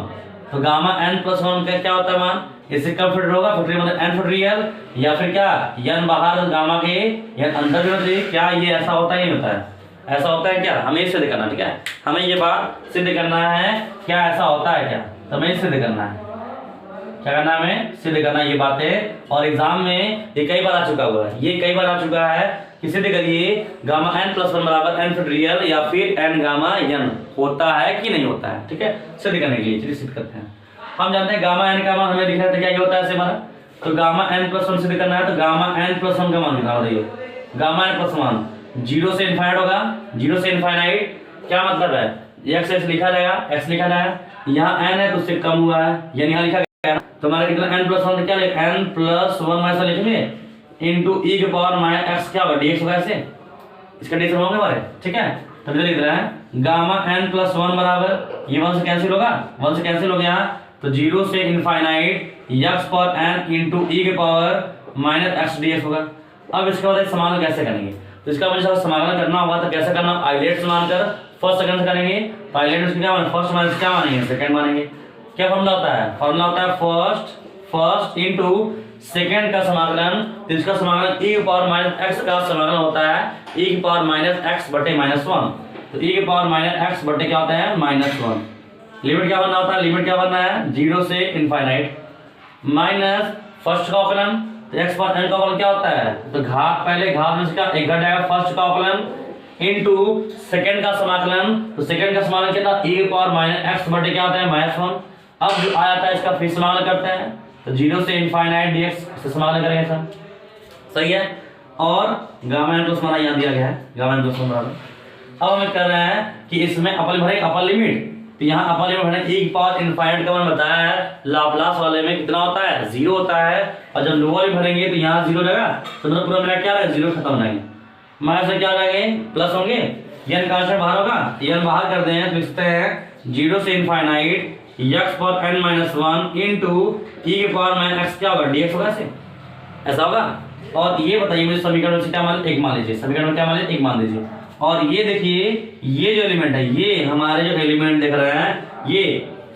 तो गामा n+1 का क्या होता है मान, इससे कम फैक्टोरियल होगा, फैक्टोरियल मतलब n फैक्टोरियल, या फिर क्या n बाहर गामा के या अंदर भी होती है। क्या ये ऐसा होता है, नहीं होता है, ऐसा होता है क्या, हमें सिद्ध करना, ठीक है, हमें ये बात सिद्ध करना है, क्या ऐसा होता है क्या, तो हमें सिद्ध करना है, क्या करना है, हमें सिद्ध करना ये बातें। और एग्जाम में ये कई बार आ चुका हुआ है, ये कई बार आ चुका है कि सिद्ध करिए गामा n+1 बराबर n फैक्टोरियल या फिर n गामा n होता है कि नहीं होता है, ठीक है, सिद्ध करने के लिए चलिए सिद्ध करते हैं। हम जानते हैं गामा एन का मान हमें दिख रहा था क्या ये होता है ऐसे हमारा, तो गामा एन प्लस वन सिद्ध करना है तो गामा एन प्लस वन का मान निकाल रही है। गामा एन प्लस वन 0 से इनफाइनाइट होगा, 0 से इनफाइनाइट क्या मतलब है, एक्स एक्स लिखा जाएगा, एक्स लिखा जाएगा, यहाँ एन है तो उससे कम हुआ है, यानी यहाँ लिखा गया ना, तो हमारा कितना एन प्लस वन क्या लिखेंगे, एन प्लस वन ऐसा लिखेंगे इंटू ई के पावर माइनस एक्स क्या होगा, डीएक्स होगा ऐसे, इसका डीएक्स होगा हमारे, ठीक है। तो लिख रहे हैं गामा एन प्लस वन बराबर, ये 1 से कैंसिल होगा, 1 से कैंसिल हो गया, तो 0 से infinite x power n into e के पावर माइनस एक्स डीएक्स होगा। अब इसके बाद समाकलन कैसे करेंगे, तो इसका मुझे समाकलन करना होगा तो कैसे करना, आइलेट्स मानकर फर्स्ट सेकंड करेंगे, तो आइलेट्स क्या मानेंगे, फर्स्ट माइनस क्या मानेंगे, सेकंड मानेंगे। क्या फॉर्मूला होता है, फॉर्मूला होता है फर्स्ट इंटू सेकंड का समाकलन, तो इसका समाकलन e के पावर माइनस एक्स का समाकलन होता है e के पावर माइनस एक्स बटे माइनस वन, तो e के पावर माइनस एक्स बटे क्या होता है माइनस वन। लिमिट क्या बनना होता है, लिमिट क्या बनना है 0 से इनफाइनाइट माइनस फर्स्ट का अवकलन, तो एक्स पावर एन का अवकलन क्या होता है, तो घात पहले घात में इसका एक घट आएगा फर्स्ट का अवकलन इनटू सेकंड का समाकलन, तो सेकंड का समाकलन कितना e के पावर माइनस एक्स बटे क्या होता है माइनस वन। अब जो आ जाता है इसका फिर समाकलन करते हैं, तो 0 से इनफाइनाइट डीएक्स से समाकलन करेंगे सर, सही है। और गामा एन प्लस हमारा यहाँ दिया गया है, गामा एन प्लस बराबर। अब हमें कर रहे हैं कि इसमें अपर भरेंगे अपर लिमिट, तो यहाँ अपर लिमिट भरेंगे e की पावर इनफाइनाइट का मैंने बताया है लाप्लास वाले में कितना होता है 0 होता है, और जब लोअर में भरेंगे तो यहाँ 0 रहेगा, तो मतलब पूरा मेरा क्या रहेगा 0 खत्म हो जाएंगे, माइनस से क्या हो जाएंगे प्लस होंगे, एन कांस्टेंट बाहर होगा, एन बाहर कर दें तो लिखते हैं 0 से infinite x power n minus one into e के पावर माइनस एक्स क्या होगा डीएक्स होगा ऐसे, ऐसा होगा। और ये बताइए मुझे समीकरण से क्या मान, एक मान लीजिए, समीकरण में क्या मान लीजिए, एक मान लीजिए। और ये देखिए ये जो एलिमेंट है, ये हमारे जो एलिमेंट देख रहे हैं, ये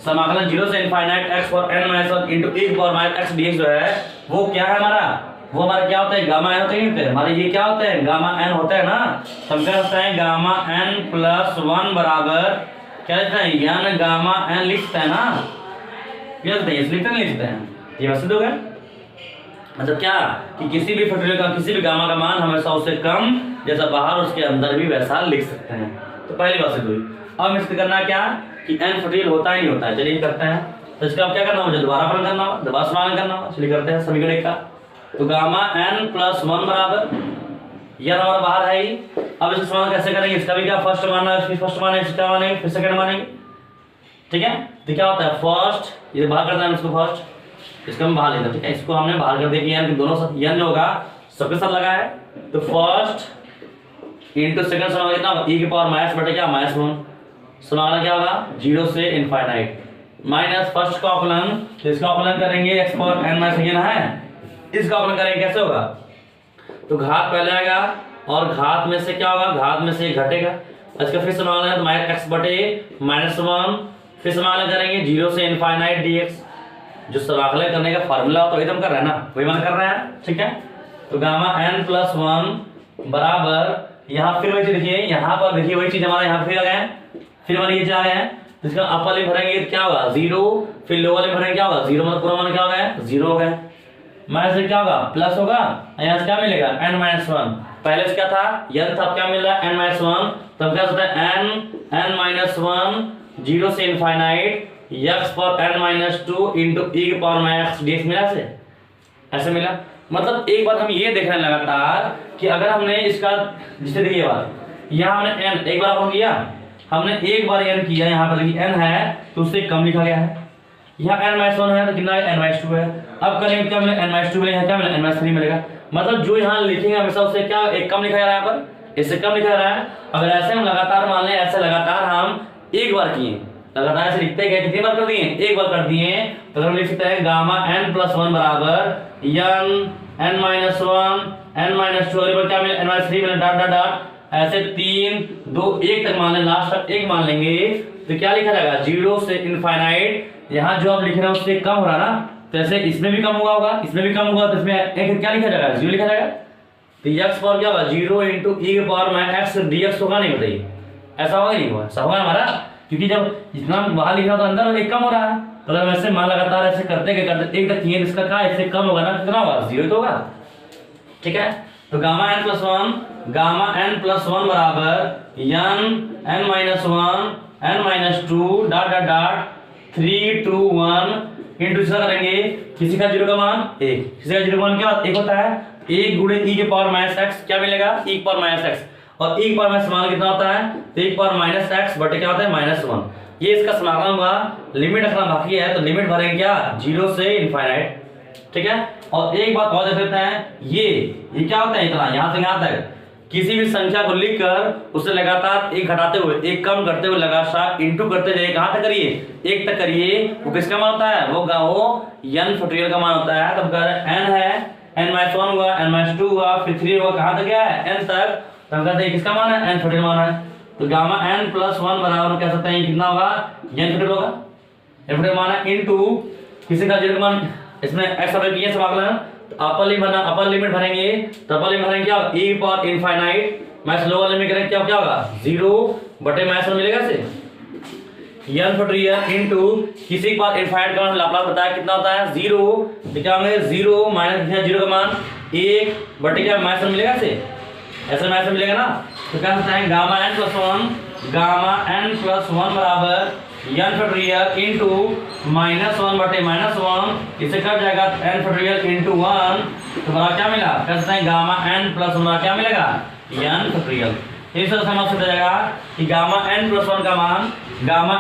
समाकलन 0 से infinite x power n minus one into e के पावर माइनस एक्स डीएक्स जो है वो क्या है हमारा, वो हमारा क्या होता है गामा एन होता है, हमारे ये क्या होता है गामा एन होता है ना, हम क्या होता है गामा एन प्लस वन बराबर क्या लिखते हैं, यानी गामा एन लिखते हैं ना, क्या लिखते हैं, लिखते नहीं लिखते हैं, ये बात समझोगे। मतलब क्या कि किसी भी फैक्टोरियल का किसी भी गामा का मान हमेशा उससे कम जैसा बाहर उसके अंदर भी वैसा लिख सकते हैं, तो पहली बात समझ हुई। अब इससे करना क्या कि एन फैक्टोरियल होता ही नहीं होता है, चलिए करते हैं। तो इसका क्या करना, मुझे दोबारा फलन करना होगा, दोबारा समाकलन करना होगा, चलिए करते हैं समीकरण एक का। तो गामा एन प्लस वन बराबर यह हमारा बाहर है ही, अब इसका समाकलन कैसे करेंगे, इसका भी क्या फर्स्ट मानना है, इसकी फर्स्ट मानेंगे, इसका मानेंगे, फिर सेकंड मानेंगे, ठीक है। तो क्या होता है फर्स्ट, ये बाहर करता है इसको फर्स्ट, इसको हम बाहर लेते हैं, ठीक है, इसको हमने बाहर कर दिया कि दोनों एन जो होगा सबके साथ लगा है, तो फर्स्ट इंटू सेकंड समाकलन कितना होगा e की पावर माइनस बटे क्या माइनस वन, समाकलन क्या होगा 0 से इनफाइनाइट माइनस फर्स्ट का अवकलन, तो इसका अवकलन करेंगे एक्स पावर एन माइनस ये ना है, इसका अवकलन करेंगे कैसे होगा, तो घात पहले आएगा और घात में से क्या होगा, घात में से घटेगा, इसका फिर समाकलन है तो माइनस एक्स बटे माइनस वन, फिर समाकलन करेंगे 0 से इनफाइनाइट डीएक्स, जो समाकलन करने का फार्मूला तो एकदम कर रहे हैं ना, वही मान कर रहे हैं, ठीक है। तो गामा एन प्लस वन बराबर यहाँ फिर वही चीज देखिए, यहाँ पर देखिए वही चीज हमारे यहाँ फिर आ गए, फिर हमारे ये आ गए हैं, तो इसका अपर लिमिट भरेंगे तो क्या होगा 0, फिर लोअर लिमिट भरेंगे क्या होगा 0, मतलब पूरा मान क्या हो गया 0 हो गया, माइनस से क्या होगा प्लस होगा, यहाँ से क्या मिलेगा n माइनस वन, पहले से क्या था n था, क्या मिल रहा है n माइनस वन, तब क्या होता है n माइनस वन 0 से infinite x power n minus two into e के पावर माइनस डीएक्स मिला से, ऐसे मिला। मतलब एक बात हम ये देख रहे हैं लगातार कि अगर हमने इसका जिसे देखिए बात यहाँ हमने n एक बार अपन किया, हमने एक बार n किया, यहाँ पर देखिए n है तो उससे कम लिखा गया है, यहाँ n माइनस वन है तो कितना है n माइनस टू है, अब करेंगे क्या मिलेगा n माइनस टू मिलेगा, क्या मिलेगा n माइनस थ्री मिलेगा, मतलब जो यहाँ लिखेंगे हमेशा उससे क्या एक कम लिखा जा रहा है, यहाँ पर इससे कम लिखा जा रहा है। अगर ऐसे हम लगातार मान लें, ऐसे लगातार हम एक बार किए, लगातार ऐसे लिखते गए, कितनी बार कर दिए एक बार कर दिए, तो हम लिख सकते हैं गामा n प्लस वन बराबर n minus one n minus to और क्या मिले n माइनस थ्री मिले डॉट डॉट डॉट, ऐसे 3 2 1 तक मान लें, लास्ट तक 1 मान लेंगे, तो क्या लिखा जाएगा 0 से इनफाइनाइट, यहाँ जो आप लिख रहे हैं उससे कम हो रहा ना, तो ऐसे इसमें भी कम हुआ होगा, इसमें भी कम होगा, तो इसमें एक क्या लिखा जाएगा 0 लिखा जाएगा, तो x पावर क्या होगा 0 इंटू ई के पावर माइनस x dx होगा, नहीं बताइए ऐसा होगा नहीं होगा, ऐसा होगा हमारा, क्योंकि जब जितना बाहर लिखा तो अंदर एक कम हो रहा है, तो अगर वैसे मान लगातार ऐसे करते एक तक किए, इसका क्या इससे कम होगा ना, कितना होगा 0 तो होगा, ठीक है। तो गामा n प्लस वन बराबर n minus one n minus to dot dot dot 3 2 1 into इसका करेंगे, किसी का 0 का मान 1, किसी का 0 का मान क्या 1 होता है, 1 गुणे e के पावर माइनस x, क्या मिलेगा e के पावर माइनस x, और e के पावर माइनस मान कितना होता है, तो e के पावर माइनस x बटे क्या होता है -1। ये इसका समाकलन होगा, लिमिट रखना बाकी है, तो लिमिट भरेंगे क्या 0 से इनफाइनाइट, ठीक है। और एक बात और देख लेते हैं, ये क्या होता है, इतना यहां से यहां तक किसी भी संख्या को लिखकर उसे लगातार एक घटाते हुए, एक कम करते हुए लगातार इंटू करते जाइए, कहां तक करिए 1 तक करिए, वो किसका मान होता है, वो n फैक्टोरियल का मान होता है। तब कर n है, n-1 हुआ, n-2 हुआ, फिर 3 हुआ, कहां तक गया है n तक, तब कहते हैं किसका मान है, n फैक्टोरियल मान है। तो गामा n प्लस 1 बराबर कह सकते हैं कितना होगा, n फैक्टोरियल होगा, n फैक्टोरियल मान है इनटू किसी का 0 का मान, इसमें x अगर किए समाकलन, तो अपर लिमिट भरेंगे, तो अपर लिमिट भरेंगे क्या e power infinite minus lower limit करेंगे क्या होगा 0 बटे -1 मिलेगा से n फैक्टोरियल इनटू किसी पावर इनफाइनाइट का लाप्लास बताया कितना होता है 0, तो क्या होंगे 0 माइनस 0 का मान 1 बटे क्या -1 मिलेगा से, ऐसा -1 मिलेगा ना। तो क्या सकते हैं गामा n प्लस 1 बराबर n फैक्टोरियल इनटू -1 बटे -1, इसे कट जाएगा n फैक्टोरियल इनटू 1, तो बराबर क्या मिला, कह सकते हैं गामा n प्लस 1 क्या मिलेगा n फैक्टोरियल। इस तरह से हम समझ जाएगा कि गामा n प्लस 1 का मान n गामा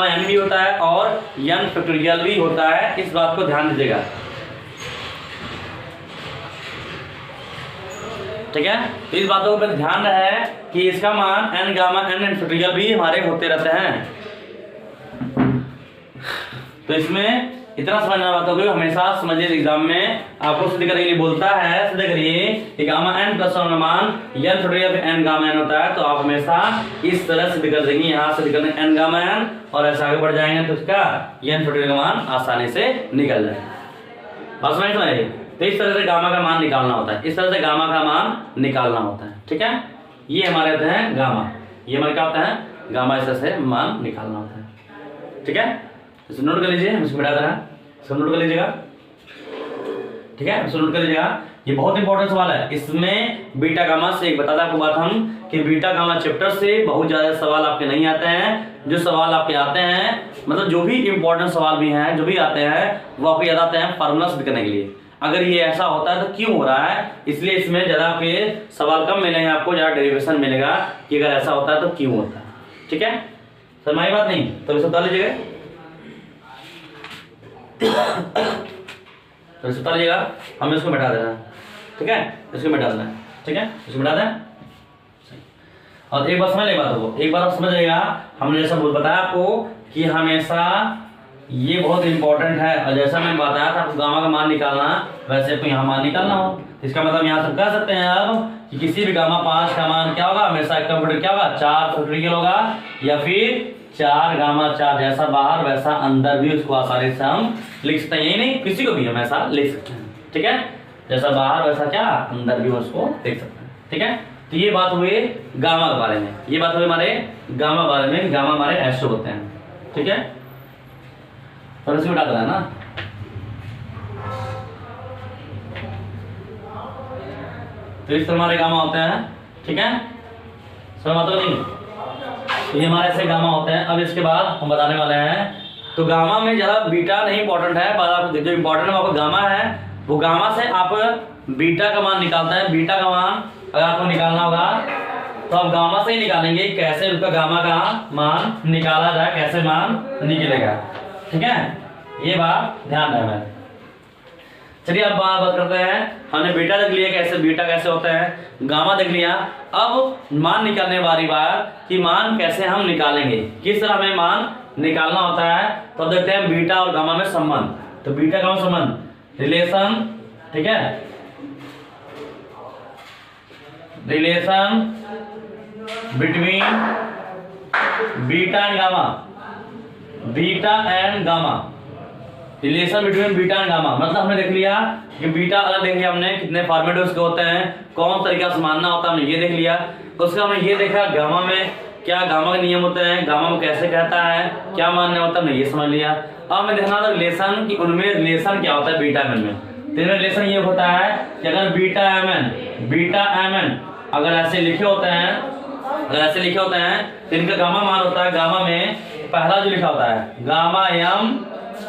n भी होता है और n फैक्टोरियल भी होता है, इस बात को ध्यान दीजिएगा, ठीक है। तो इस बातों पर ध्यान रहे कि इसका मान n गामा n फैक्टोरियल भी हमारे होते रहते हैं। तो इसमें इतना समझना बात होगी, हमेशा समझिए एग्जाम में आपको सिद्ध करने के लिए बोलता है, सिद्ध करिए कि गामा n प्लस 1 का मान n factorial n gamma n होता है, तो आप हमेशा इस तरह सिद्ध कर देंगे, यहाँ से निकलने n गामा n और ऐसे आगे बढ़ जाएंगे तो इसका n फैक्टोरियल का मान आसानी से निकल जाएगा। बात समझ में आई। तो इस तरह से गामा का मान निकालना होता है, इस तरह से गामा का मान निकालना होता है, ठीक है। ये हमारे होते हैं गामा, ये हमारे क्या होता है गामा, इस तरह से मान निकालना होता है, ठीक है। इसे नोट कर लीजिए, हम इसको बैठा देना, इसको नोट कर लीजिएगा, ठीक है, इसको नोट कर लीजिएगा। ये बहुत इंपॉर्टेंट सवाल है, इसमें बीटा गामा से एक बता दें आपको बात हम कि बीटा गामा चैप्टर से बहुत ज्यादा सवाल आपके नहीं आते हैं, जो सवाल आपके आते हैं मतलब जो भी इंपॉर्टेंट सवाल भी हैं जो भी आते हैं वो आपको याद आते हैं फार्मूला सिद्ध करने के लिए। अगर ये ऐसा होता है तो क्यों हो रहा है, इसलिए इसमें ज्यादा आपके सवाल कम मिलेंगे, आपको ज्यादा डेरिवेशन मिलेगा कि अगर ऐसा होता है तो क्यों होता है, ठीक है। समझ बात नहीं तो इसे बता लीजिएगा, तो इसे बता लीजिएगा, हमें इसको मिटा देना, ठीक है, इसको मिटा देना, ठीक है, इसको मिटा दें। और एक बार समझ ले बात को, एक बार आप समझ जाएगा, हमने जैसा बताया आपको कि हमेशा ये बहुत इंपॉर्टेंट है, और जैसा मैंने बताया था आपको गामा का मान निकालना, वैसे आपको यहाँ मान निकालना हो, इसका मतलब यहाँ से कह सकते हैं अब कि किसी भी गामा 5 का मान क्या होगा, हमेशा इसका फैक्टोरियल क्या होगा 4 फैक्टोरियल होगा, या फिर 4 गामा 4, जैसा बाहर वैसा अंदर भी उसको आसानी से हम लिख सकते हैं, यही नहीं किसी को भी हमेशा लिख सकते हैं, ठीक है, जैसा बाहर वैसा क्या अंदर भी उसको लिख सकते हैं, ठीक है। तो ये बात हुई गामा के बारे में, ये बात हुई हमारे गामा बारे में, गामा हमारे ऐसे होते हैं, ठीक है। और इसको उठा देना ना, तो इस तरह हमारे गामा होते हैं, ठीक है, समझ बात नहीं, तो ये हमारे ऐसे गामा होते हैं। अब इसके बाद हम बताने वाले हैं, तो गामा में ज्यादा बीटा नहीं इंपॉर्टेंट है, पर आपको जो इंपॉर्टेंट है आपको गामा है, वो गामा से आप बीटा का मान निकालते हैं, बीटा का मान अगर आपको निकालना होगा तो आप गामा से ही निकालेंगे, कैसे उसका गामा का मान निकाला जाए, कैसे मान निकलेगा, ठीक है, ये बात ध्यान रखना है। चलिए अब बात करते हैं, हमने बीटा देख लिया कैसे बीटा कैसे होता है, गामा देख लिया, अब मान निकालने वाली बात कि मान कैसे हम निकालेंगे, किस तरह हमें मान निकालना होता है। तो देखते हैं बीटा और गामा में संबंध, तो बीटा गामा संबंध रिलेशन, ठीक है, relation between beta and gamma, beta and gamma, relation between beta and gamma, मतलब हमने देख लिया कि बीटा अलग देख लिया हमने, कितने फॉर्मेट उसके होते हैं, कौन तरीका से मानना होता है, हमने ये देख लिया। उसका हमने ये देखा गामा में क्या गामा के नियम होते हैं, गामा में कैसे कहता है, क्या मानना होता है, हमने ये समझ लिया। अब हमें देखना था रिलेशन कि उनमें रिलेशन क्या होता है बीटा एम एन में, तो रिलेशन ये होता है कि अगर बीटा एम एन अगर ऐसे लिखे होते हैं, अगर ऐसे लिखे होते हैं तो इनका गामा मान होता है, गामा में पहला जो लिखा होता है gamma m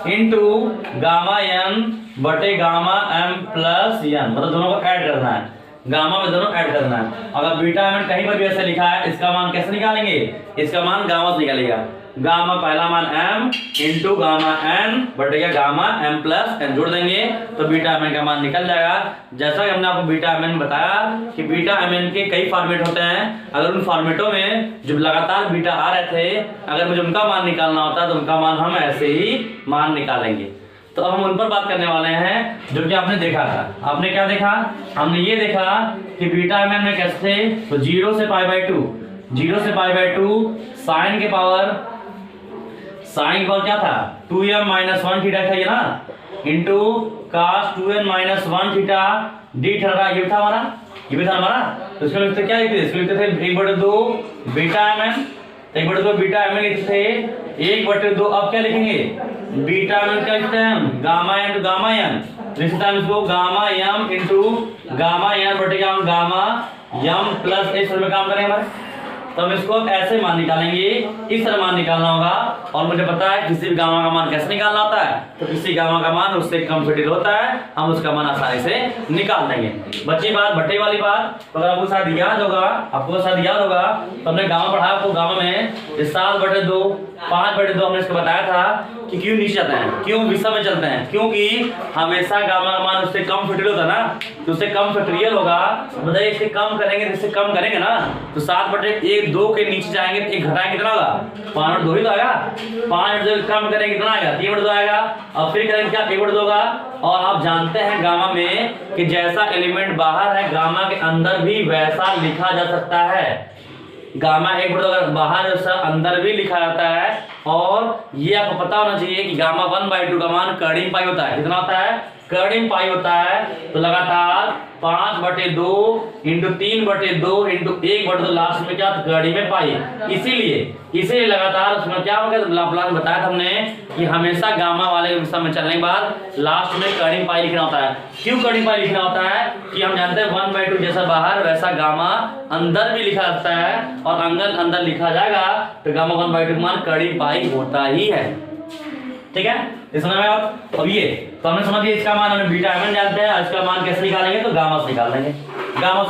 into gamma n बटे गामा m प्लस n, मतलब दोनों को ऐड करना है, गामा में दोनों ऐड करना है। अगर बीटा एम कहीं पर भी ऐसे लिखा है, इसका मान कैसे निकालेंगे, इसका मान गामा से निकालेगा, गामा पहला मान m इंटू गामा n बटे क्या गामा m प्लस n जोड़ देंगे तो बीटा एम का मान निकल जाएगा। जैसा कि हमने आपको बीटा एम बताया कि बीटा एम के कई फॉर्मेट होते हैं, अगर उन फॉर्मेटों में जो लगातार बीटा आ रहे थे, अगर मुझे उनका मान निकालना होता है तो उनका मान हम ऐसे ही मान निकालेंगे। तो अब हम उन पर बात करने वाले हैं जो कि आपने देखा था। आपने क्या देखा, हमने ये देखा कि बीटा एम में कैसे थे, तो 0 से π/2, 0 से π/2 साइन के पावर क्या था 2m - 1 थीटा था ये ना, into cos 2n - 1 theta D theta, ये था हमारा, ये भी था हमारा। तो इसको लिखते क्या लिखते थे, इसको लिखते थे 1/2 बीटा एम, 1/2 बीटा एम लिखते थे 1/2। अब क्या लिखेंगे, बीटा एम क्या लिखते हैं हम, गामा इंटू गामा एन, लिखते हैं इसको gamma M into gamma N बटे क्या गामा एम प्लस एस में काम करेंगे हमारे। तो हम इसको ऐसे मान निकालेंगे, इस तरह मान निकालना होगा। और मुझे पता है किसी भी गामा का मान कैसे निकालना होता है, तो किसी गामा का मान उससे कम फिटिल होता है, हम उसका मान आसानी से निकाल देंगे। बच्ची बात बट्टे वाली बात, तो अगर आपको शायद याद होगा, तो हमने गामा पढ़ा, आपको गामा में 7/2 5/2 हमने इसको बताया था कि क्यों नीचे जाते हैं, क्यों विषम में चलते हैं, क्योंकि हमेशा गामा का मान उससे कम फिटिल होता है ना, तो उससे कम फैक्टोरियल होगा, मतलब इससे कम करेंगे तो इससे कम करेंगे ना, तो 7/2 के नीचे जाएंगे तो 1 घटाएंगे कितना होगा 5/2 ही तो आएगा, 5/2 कम करेंगे कितना आएगा 3/2 आएगा, और फिर करेंगे क्या 1/2 होगा। और आप जानते हैं गामा में कि जैसा एलिमेंट बाहर है गामा के अंदर भी वैसा लिखा जा सकता है, गामा 1/2 अगर बाहर है उसका अंदर भी लिखा जाता है। और ये आपको पता होना चाहिए कि गामा 1/2 का मान कर्डिंग पाई होता है, कितना होता है कर्डिंग पाई होता है। तो लगातार 5/2 इंटू 3/2 इंटू 1/2 लास्ट में क्या कर्डिंग में पाई, इसीलिए लगातार उसमें क्या होगा लाप्लास में बताया था हमने कि हमेशा गामा वाले विषय में चलने के बाद लास्ट में कर्डिंग पाई लिखना होता है। क्यों कर्डिंग पाई लिखना होता है कि हम जानते हैं 1/2 जैसा बाहर वैसा गामा अंदर भी लिखा जाता है, और अंदर लिखा जाएगा तो गामा 1/2 मान कर्डिंग पाई होता ही है। ठीक है, इस समय आप अब ये तो हमने समझ लिया, इसका मान हमने बीटा एम जानते हैं, इसका मान कैसे निकालेंगे तो गामा से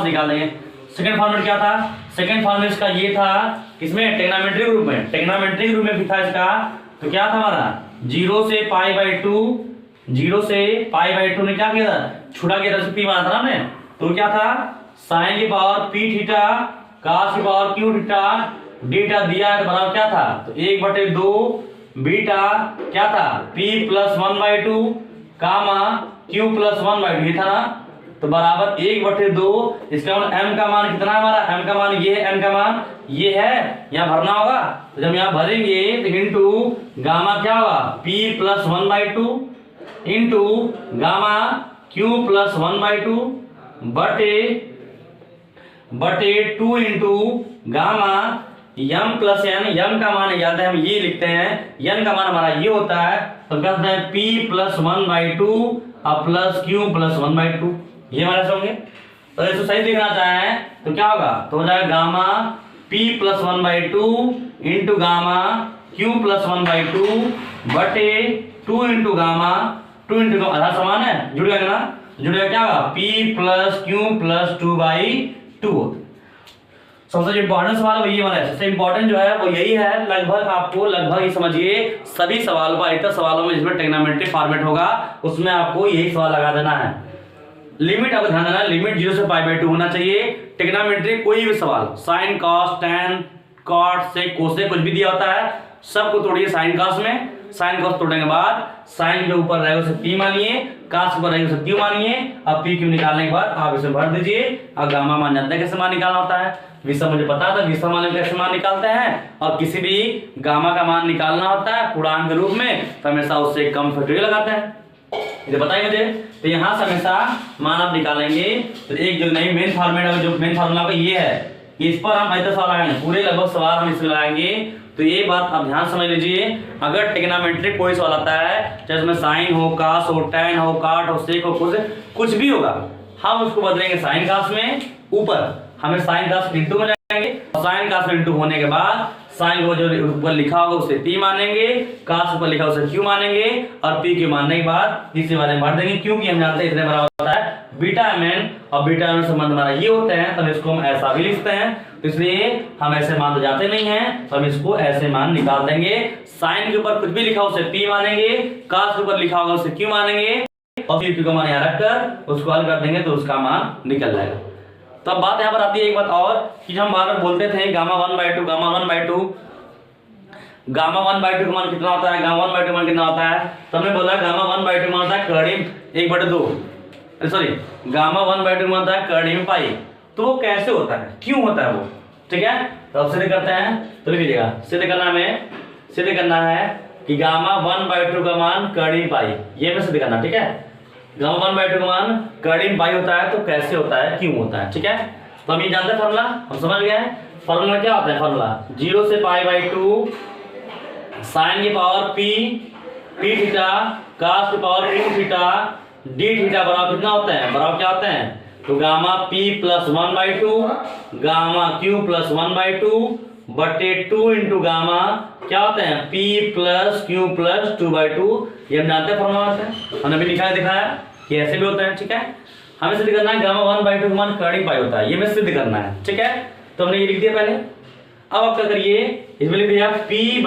निकाल देंगे, सेकंड फॉर्मूला क्या था, सेकंड फॉर्मूला इसका ये था किसमें ट्रिग्नोमेट्रिक ग्रुप में भी था इसका। तो क्या था हमारा 0 से π/2 ने क्या किया था छुड़ा किया था, पी माना था हमने। तो क्या था साइन की पावर p थीटा cos की power q theta d theta दिया है, बराबर क्या था तो 1/2 बीटा क्या था p + 1/2 गामा q + 1/2 ये था ना, तो बराबर 1/2। इसका मतलब m का मान कितना है हमारा, m का मान ये है, n का मान ये है, यहाँ भरना होगा। तो जब यहाँ भरेंगे तो इंटू गामा क्या होगा p + 1/2 इंटू गामा q + 1/2 बटे 2 into gamma m + n, m का मान याद है हम ये लिखते हैं, n का मान हमारा ये होता है, तो कहते हैं p + 1/2 और प्लस q + 1/2, ये हमारे से होंगे। तो इसको सही देखना चाहें तो क्या होगा, तो हो जाएगा gamma p + 1/2 into gamma q + 1/2 बटे 2 इंटू गामा 2 इंटू आधा समान है, जुड़ गया ना, जुड़ेगा क्या होगा p + q + 2/2। सबसे इंपॉर्टेंट सवाल वो ये वाला है, सबसे इंपॉर्टेंट जो है वो यही है। लगभग आपको ये समझिए सभी सवालों पर अधिकतर सवालों में जिसमें ट्रिग्नोमेट्रिक फॉर्मेट होगा उसमें आपको यही सवाल लगा देना है। लिमिट आपको ध्यान देना है, लिमिट 0 से π/2 होना चाहिए। ट्रिग्नोमेट्रिक कोई भी सवाल साइन कॉस टैन कॉट से कोसे कुछ भी दिया होता है सबको तोड़िए साइन कॉस में, साइन कॉस तोड़ने के बाद साइन के ऊपर रहेगा उसे p मानिए, कॉस के ऊपर रहेगा उसे q मानिए, अब p q निकालने के बाद आप इसे भर दीजिए। और गामा मान जानते हैं कैसे मान निकालना होता है, विषम मुझे पता था, विषम मान कैसे मान निकालते हैं। और किसी भी गामा का मान निकालना होता है पूर्णांक के रूप में तो हमेशा उससे कम फैक्टोरियल लगाते हैं, ये बताइए मुझे। तो यहाँ से हमेशा मान आप निकालेंगे तो एक जो नहीं मेन फॉर्मेट जो मेन फॉर्मूला का ये है, इस पर हम ऐसा सवाल लगाएंगे, पूरे लगभग सवाल हम इसमें लगाएंगे। तो ये बात आप ध्यान समझ लीजिए, अगर ट्रिग्नोमेट्रिक कोई सवाल आता है चाहे उसमें साइन हो कॉस हो टैन हो कॉट हो सेक हो कुछ भी होगा, हम उसको बदलेंगे साइन कॉस में, ऊपर हमें साइन कॉस इंटू में साइन का इंटू होने के बाद साइन को जो ऊपर लिखा होगा उसे p मानेंगे, काश ऊपर लिखा उसे q मानेंगे, और p q मानने के बाद इसी वाले में भर देंगे, क्योंकि हम जानते हैं इतने बराबर होता है बीटा mn, और बीटा mn संबंध हमारा ये होते हैं, तो इसको हम ऐसा भी लिखते हैं, तो इसलिए हम ऐसे मान तो जाते नहीं हैं, तो हम इसको ऐसे मान निकाल देंगे। साइन के ऊपर कुछ भी लिखा उसे p मानेंगे, काश के ऊपर लिखा होगा उसे q मानेंगे, और फिर p को मान यहाँ रखकर उसको हल कर देंगे तो उसका मान निकल जाएगा। तो अब बात यहाँ पर आती है एक बात और कि हम बार बार बोलते थे गामा 1/2 गामा 1/2 गामा 1/2 का मान कितना होता है, गामा 1/2 का मान कितना होता है, तो हमने बोला गामा 1/2 मान होता है करीब 1/2, सॉरी गामा 1/2 मान होता है करीब पाई। तो वो कैसे होता है, क्यों होता है वो, ठीक है। तो अब सिद्ध करते हैं, तो लिख लीजिएगा, सिद्ध करना है कि गामा 1/2 का मान करीब पाई, ये में सिद्ध करना, ठीक है। गामा 1/2 का मान करीब पाई होता है, तो कैसे होता है, क्यों होता है, ठीक है। तो हम ये जानते हैं फॉर्मूला, हम समझ गए हैं फॉर्मूला क्या होता है। फॉर्मूला 0 से π/2 साइन की पावर p थीटा cos की power q theta d theta बराबर कितना होता है, बराबर क्या होते हैं, तो गामा p + 1/2 गामा q + 1/2 बटे 2 इंटू गामा क्या होते हैं p + q + 2/2। ये हम जानते हैं फॉर्मूला होता है, हमने भी लिखा है दिखाया कि ऐसे भी होता है, ठीक है। हमें सिद्ध करना है गामा 1/2 का मान करीब पाई होता है, ये हमें सिद्ध करना है, ठीक है। तो हमने ये लिख दिया पहले। अब आप क्या करिए, इसमें लिख दिया p =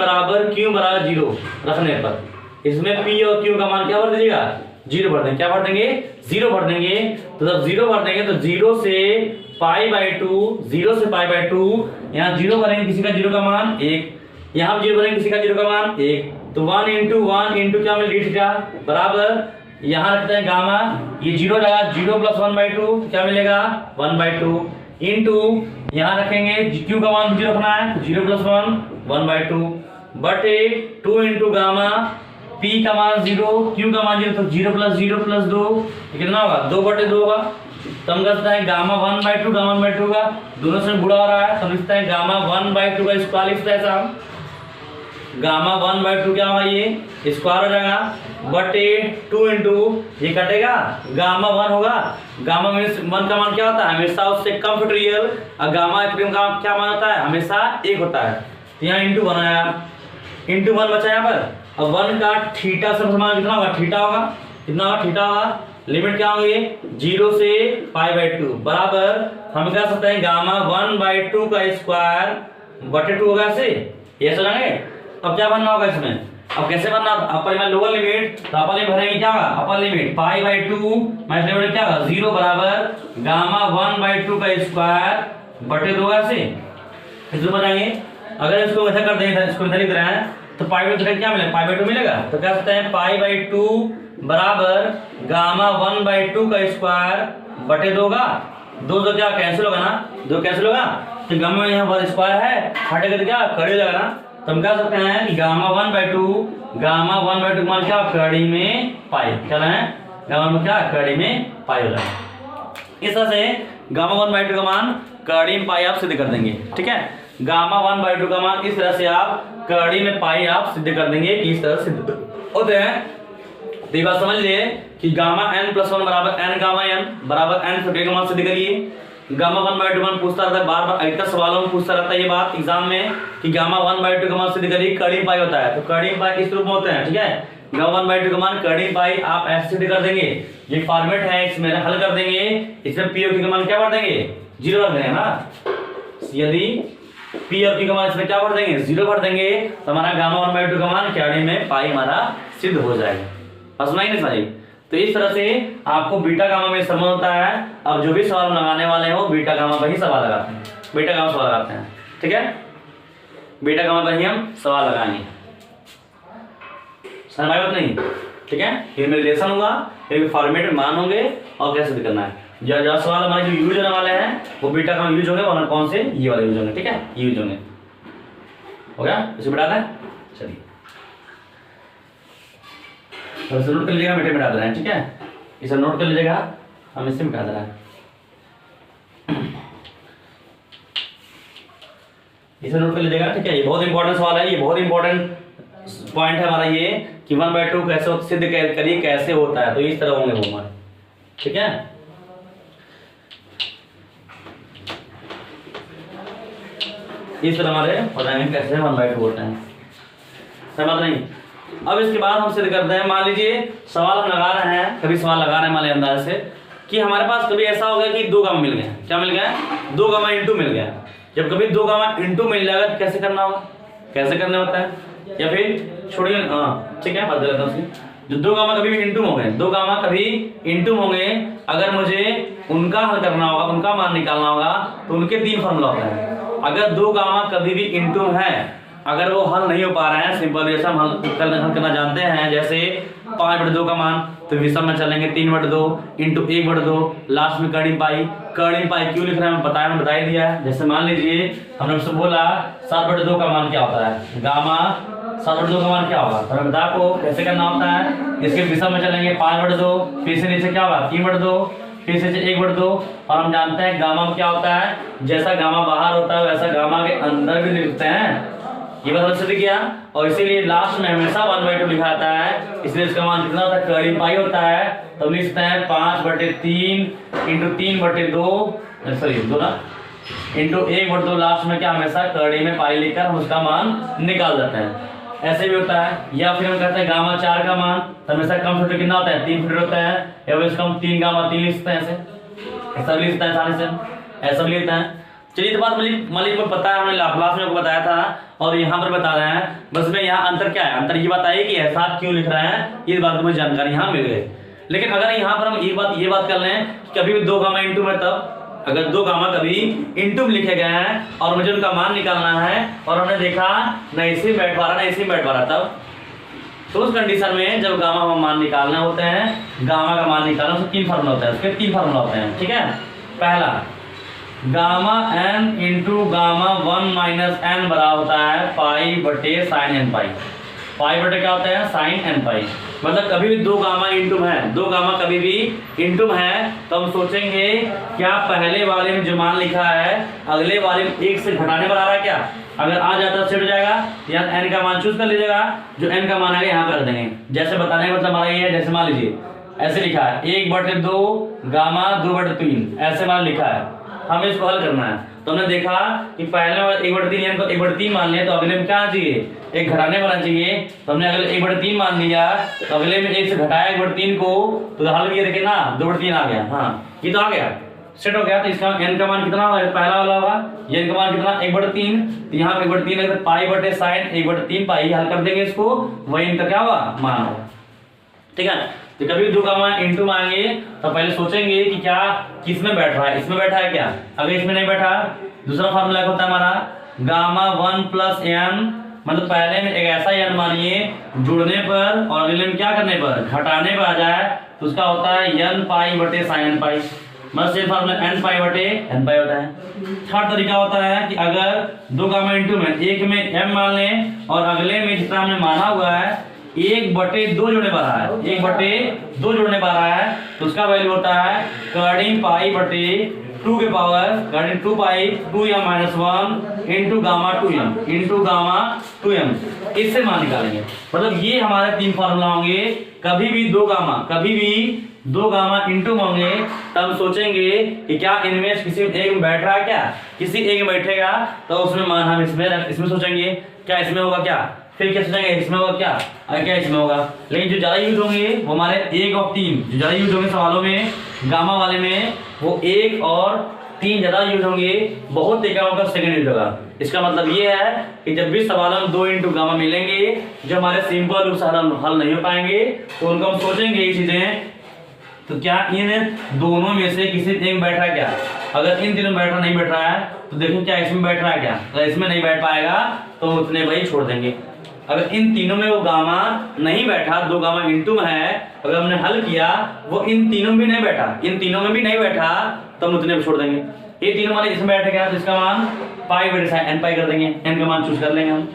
q = 0 रखने पर इसमें p और q का मान क्या भर दीजिएगा, 0 भर देंगे, क्या भर देंगे, 0 भर देंगे। तो जब 0 भर देंगे तो 0 से π/2 यहाँ 0 भरेंगे, किसी का 0 का मान 1, यहाँ 0 भरेंगे, किसी का 0 का मान 1, तो 1 × 1 × क्या मिले d थीटा बराबर यहाँ रखते हैं गामा, ये 0 लगा 0 + 1/2 क्या मिलेगा 1/2 इंटू यहाँ रखेंगे q का मान 0 रखना है, 0 + 1 1/2 बटे 2 इंटू गामा p का मान 0 q का मान 0, तो 0 + 0 + 2 कितना होगा 2/2 होगा। तो हम करते हैं गामा 1/2 गामा 1/2 का दोनों से गुणा हो रहा है, तो लिखते हैं गामा 1/2 का स्क्वायर लिखते हैं साहब, गामा 1/2 क्या होगा, ये स्क्वायर हो जाएगा बटे 2 इंटू ये कटेगा गामा 1 होगा, गामा में 1 का मान क्या होता है हमेशा उससे कम फैक्टोरियल, और गामा का क्या मान होता है हमेशा 1 होता है। तो यहाँ इंटू 1 आया, इंटू 1 बचा यहाँ पर, अब 1 का थीटा से मान कितना होगा, थीटा होगा, कितना होगा थीटा होगा, लिमिट क्या होगी 0 से π/2 बराबर हम कह सकते हैं गामा 1/2 का स्क्वायर बटे 2 होगा, ऐसे ये समझेंगे। अब क्या बनना होगा इसमें, अब कैसे बनना, अपर लिमिट लोअर लिमिट, तो अपर लिमिट भरेंगे क्या होगा, अपर लिमिट π/2 माइनस लिमिट क्या होगा 0 बराबर गामा 1/2 का स्क्वायर बटे 2 होगा, ऐसे इसको बनाएंगे। अगर इसको ऐसा कर देंगे, इसको इधर लिख रहे हैं तो π/2 क्या मिलेगा, π/2 मिलेगा, तो कह सकते हैं π/2 बराबर गामा 1/2 का स्क्वायर बटे 2 होगा, 2 तो क्या कैंसिल होगा ना, 2 कैंसिल होगा, तो गामा में यहाँ पर स्क्वायर है हटेगा तो क्या कड़ी हो जाएगा ना, तो हम कह सकते हैं कि गामा 1/2 मान क्या कड़ी में पाई, क्या है गामा में क्या कड़ी में पाई हो जाएगा। इस तरह से गामा 1/2 का मान कड़ी में पाई आप सिद्ध कर देंगे, ठीक है। गामा 1/2 का मान इस तरह से आप कड़ी में पाई आप सिद्ध कर देंगे कि इस तरह सिद्ध होते हैं। तो ये बात समझ लीजिए कि गामा n + 1 बराबर n गामा n बराबर n फैक्टोरियल का मान सिद्ध करिए। गामा 1/2 मान पूछता रहता है, बार बार अधिकतर सवालों में पूछता रहता है ये बात एग्जाम में कि गामा 1/2 का मान सिद्ध करिए, कड़ी पाई होता है, तो कड़ी पाई इस रूप में होते हैं, ठीक है। गामा 1/2 का मान कड़ी पाई आप ऐसे सिद्ध कर देंगे, ये फॉर्मेट है इसमें हल कर देंगे, इसमें p और q का मान क्या भर देंगे 0 भर देंगे ना, यदि p और q का मान इसमें क्या भर देंगे 0 भर देंगे तो हमारा गामा 1/2 का मान कड़ी में पाई हमारा सिद्ध हो जाएगा। समझ नहीं समझ, तो इस तरह से आपको बीटा गामा में समझ होता है। अब जो भी सवाल लगाने वाले हैं वो बीटा गामा पर ही सवाल लगाते हैं, बीटा गामा सवाल लगाते हैं, ठीक है, बीटा गामा पर ही हम सवाल लगाएंगे, समझ बात नहीं, ठीक है। ये मेरे रिलेशन होगा, ये फॉर्मेट में मान होंगे और कैसे सिद्ध करना है। जो सवाल हमारे जो यूज होने वाले हैं वो बीटा गामा यूज होंगे, और कौन से ये वाले यूज होंगे, ठीक है, यूज होंगे, हो गया। इसे बिठा दें, चलिए इसे नोट कर लीजिएगा, मिटा दे रहे हैं, ठीक है, इसे नोट कर लीजिएगा, हम इससे मिटा दे रहे हैं, इसे नोट कर लीजिएगा, ठीक है। ये बहुत इंपॉर्टेंट सवाल है, ये बहुत इंपॉर्टेंट पॉइंट है हमारा ये कि 1/2 कैसे सिद्ध करिए कैसे होता है, तो इस तरह होंगे वो हमारे, ठीक है। इस तरह हमारे हो जाएंगे कैसे 1/2 होते हैं, समझ नहीं। अब इसके बाद हम सिद्ध करते हैं, मान लीजिए सवाल हम लगा रहे हैं, कभी सवाल लगा रहे हैं मान लीजिए अंदाज से कि हमारे पास कभी ऐसा हो गया कि 2 गामा मिल गया, क्या मिल गया, 2 गामा इंटू मिल गया। जब कभी 2 गामा इंटू मिल जाएगा तो कैसे करना होगा, कैसे करने होता है, या फिर छोड़िए, हाँ ठीक है, बदल देता हूँ उसकी। जो 2 गामा कभी भी इंटू होंगे, 2 गामा कभी इंटू होंगे, अगर मुझे उनका हल करना होगा, उनका मान निकालना होगा, तो उनके 3 फॉर्मूला होता है। अगर 2 गामा कभी भी इंटू है, अगर वो हल नहीं हो पा रहे हैं, सिंपल जैसा हम हल करना जानते हैं, जैसे 5/2 का मान, तो विषम में चलेंगे 3/2 इंटू 1/2, लास्ट में कर्णिम पाई क्यों लिख रहे हैं बताया, मैंने बता ही दिया है। जैसे मान लीजिए हमने उससे बोला 7/2 का मान क्या होता है, गामा 7/2 का मान क्या होगा, तो हमें बता को कैसे करना होता है। इसके विषम में चलेंगे 5/2, फिर से नीचे क्या होगा 3/2, फिर से 1/2, और हम जानते हैं गामा में क्या होता है, जैसा गामा बाहर होता है वैसा गामा के अंदर भी लिखते हैं, ये बात सिद्ध किया। और इसीलिए लास्ट में हमेशा 1/2 लिखा आता है, इसलिए इसका मान कितना होता है, कर्णिम पाई होता है, तो लिखते हैं 5/3 इंटू 3/2 सॉरी 2 ना इंटू 1/2, लास्ट में क्या हमेशा कर्णिम में पाई लिखकर हम उसका मान निकाल देते हैं। ऐसे भी होता है, या फिर हम कहते हैं गामा 4 का मान, तो हमेशा कम फैक्टर कितना होता है, 3 फैक्टर होता है, या फिर इसका हम 3 गामा 3 लिखते हैं, ऐसा भी लिखते हैं आसानी से, ऐसा भी लिखते हैं। चलिए तो बात मान लीजिए पता है, हमने लाप्लास में आपको बताया था और यहाँ पर बता रहे हैं, बस में यहाँ अंतर क्या है, अंतर ये बताइए कि ऐसा क्यों लिख रहे हैं, ये बात मुझे जानकारी यहाँ मिल गई। लेकिन अगर यहाँ पर हम ये बात कर लें कि कभी भी 2 गामा इंटू में, तब अगर 2 गामा कभी इंटू में लिखे गए हैं और मुझे उनका मान निकालना है, और हमने देखा न इसी में बैठ पा रहा न इसी में बैठ पा रहा, तब तो उस कंडीशन में जब गामा का मान निकालना होते हैं, गामा का मान निकालना, उसके 3 फार्मूला होता है, उसके 3 फार्मूला होते हैं, ठीक है। पहला gamma n into gamma 1 minus n बराबर होता है पाई/sin n पाई। पाई बटे क्या होता है, sin n पाई। मतलब कभी भी 2 गामा इंटू है, 2 गामा कभी भी इंटू है, तो हम सोचेंगे क्या पहले वाले में जो मान लिखा है अगले वाले में 1 से घटाने पर आ रहा है क्या, अगर आ जाता है सेट हो जाएगा, या n का मान चूज कर लीजिएगा, जो n का मान आएगा यहाँ कर देंगे। जैसे बताने का मतलब हमारा ये है, जैसे मान लीजिए ऐसे लिखा है 1/2 गामा 2/3, ऐसे मान लिखा है, हमें इसको हल करना है। तो हमने देखा कि पहले 1/3 यानी 1/3 मान लिया, तो अगले में क्या चाहिए, एक घटाने वाला चाहिए, तो हमने अगले 1/3 मान लिया, तो अगले में 1 से घटाया 1/3 को, तो हल ये देखे ना 2/3 आ गया, हाँ ये तो आ गया, सेट हो गया। तो इसका n का मान कितना होगा, पहला वाला होगा, ये n का मान कितना 1/3, तो यहाँ पे 1/3 अगर पाई/sin 1/3 पाई, हल कर देंगे इसको, वही इनका क्या होगा मान होगा, ठीक है। तो कभी 2 गामा इंटू मांगे तो पहले सोचेंगे कि क्या किस में बैठ रहा है, इसमें बैठा है क्या, अगर इसमें नहीं बैठा, दूसरा फार्मूला होता है हमारा गामा 1 प्लस n, मतलब पहले में एक ऐसा n मानिए जुड़ने पर और अगले में क्या करने पर घटाने पर आ जाए, तो उसका होता है n पाई/sin n पाई, मतलब सेम फार्मूला n पाई/n पाई होता है। थर्ड तरीका होता है कि अगर 2 गामा इंटू में एक में m मान लें और अगले में जितना हमने माना हुआ है 1/2 जुड़ने पा रहा है, 1/2 जुड़ने पा रहा है, तो उसका वैल्यू होता है कर्णिम पाई/2 के पावर कर्णिम 2 पाई 2m-1 इंटू गामा 2m, इससे मान निकालेंगे। मतलब ये हमारे 3 फार्मूला होंगे। कभी भी 2 गामा इंटू होंगे, तब सोचेंगे कि क्या इनमें किसी एक में बैठ रहा है, क्या किसी एक में बैठेगा, तो उसमें मान हम इसमें सोचेंगे क्या इसमें होगा, क्या फिर क्या सोचेंगे इसमें होगा, क्या अगर क्या इसमें होगा। लेकिन जो ज्यादा यूज होंगे वो हमारे 1 और 3, जो ज्यादा यूज होंगे सवालों में गामा वाले में, वो 1 और 3 ज्यादा यूज होंगे, बहुत एकाओं का सेकंड यूज होगा। इसका मतलब ये है कि जब भी सवालों में 2 इंटू गामा मिलेंगे जो हमारे सिंपल रूप से हल नहीं हो पाएंगे, तो उनको हम सोचेंगे ये चीजें, तो क्या इन दोनों में से किसी एक में बैठ रहा है क्या, अगर इन तीनों में बैठ रहा नहीं बैठ रहा है, तो देखें क्या इसमें बैठ रहा है क्या, अगर इसमें नहीं बैठ पाएगा तो उतने वही छोड़ देंगे। अगर इन तीनों में वो गामा नहीं बैठा, 2 गामा इंटू में है, अगर हमने हल किया वो इन तीनों में भी नहीं बैठा, तो हम उतने पे छोड़ देंगे। ये तीनों मान इसमें बैठ गया तो इसका मान पाई/n पाई कर देंगे, n का मान चूज कर लेंगे हम।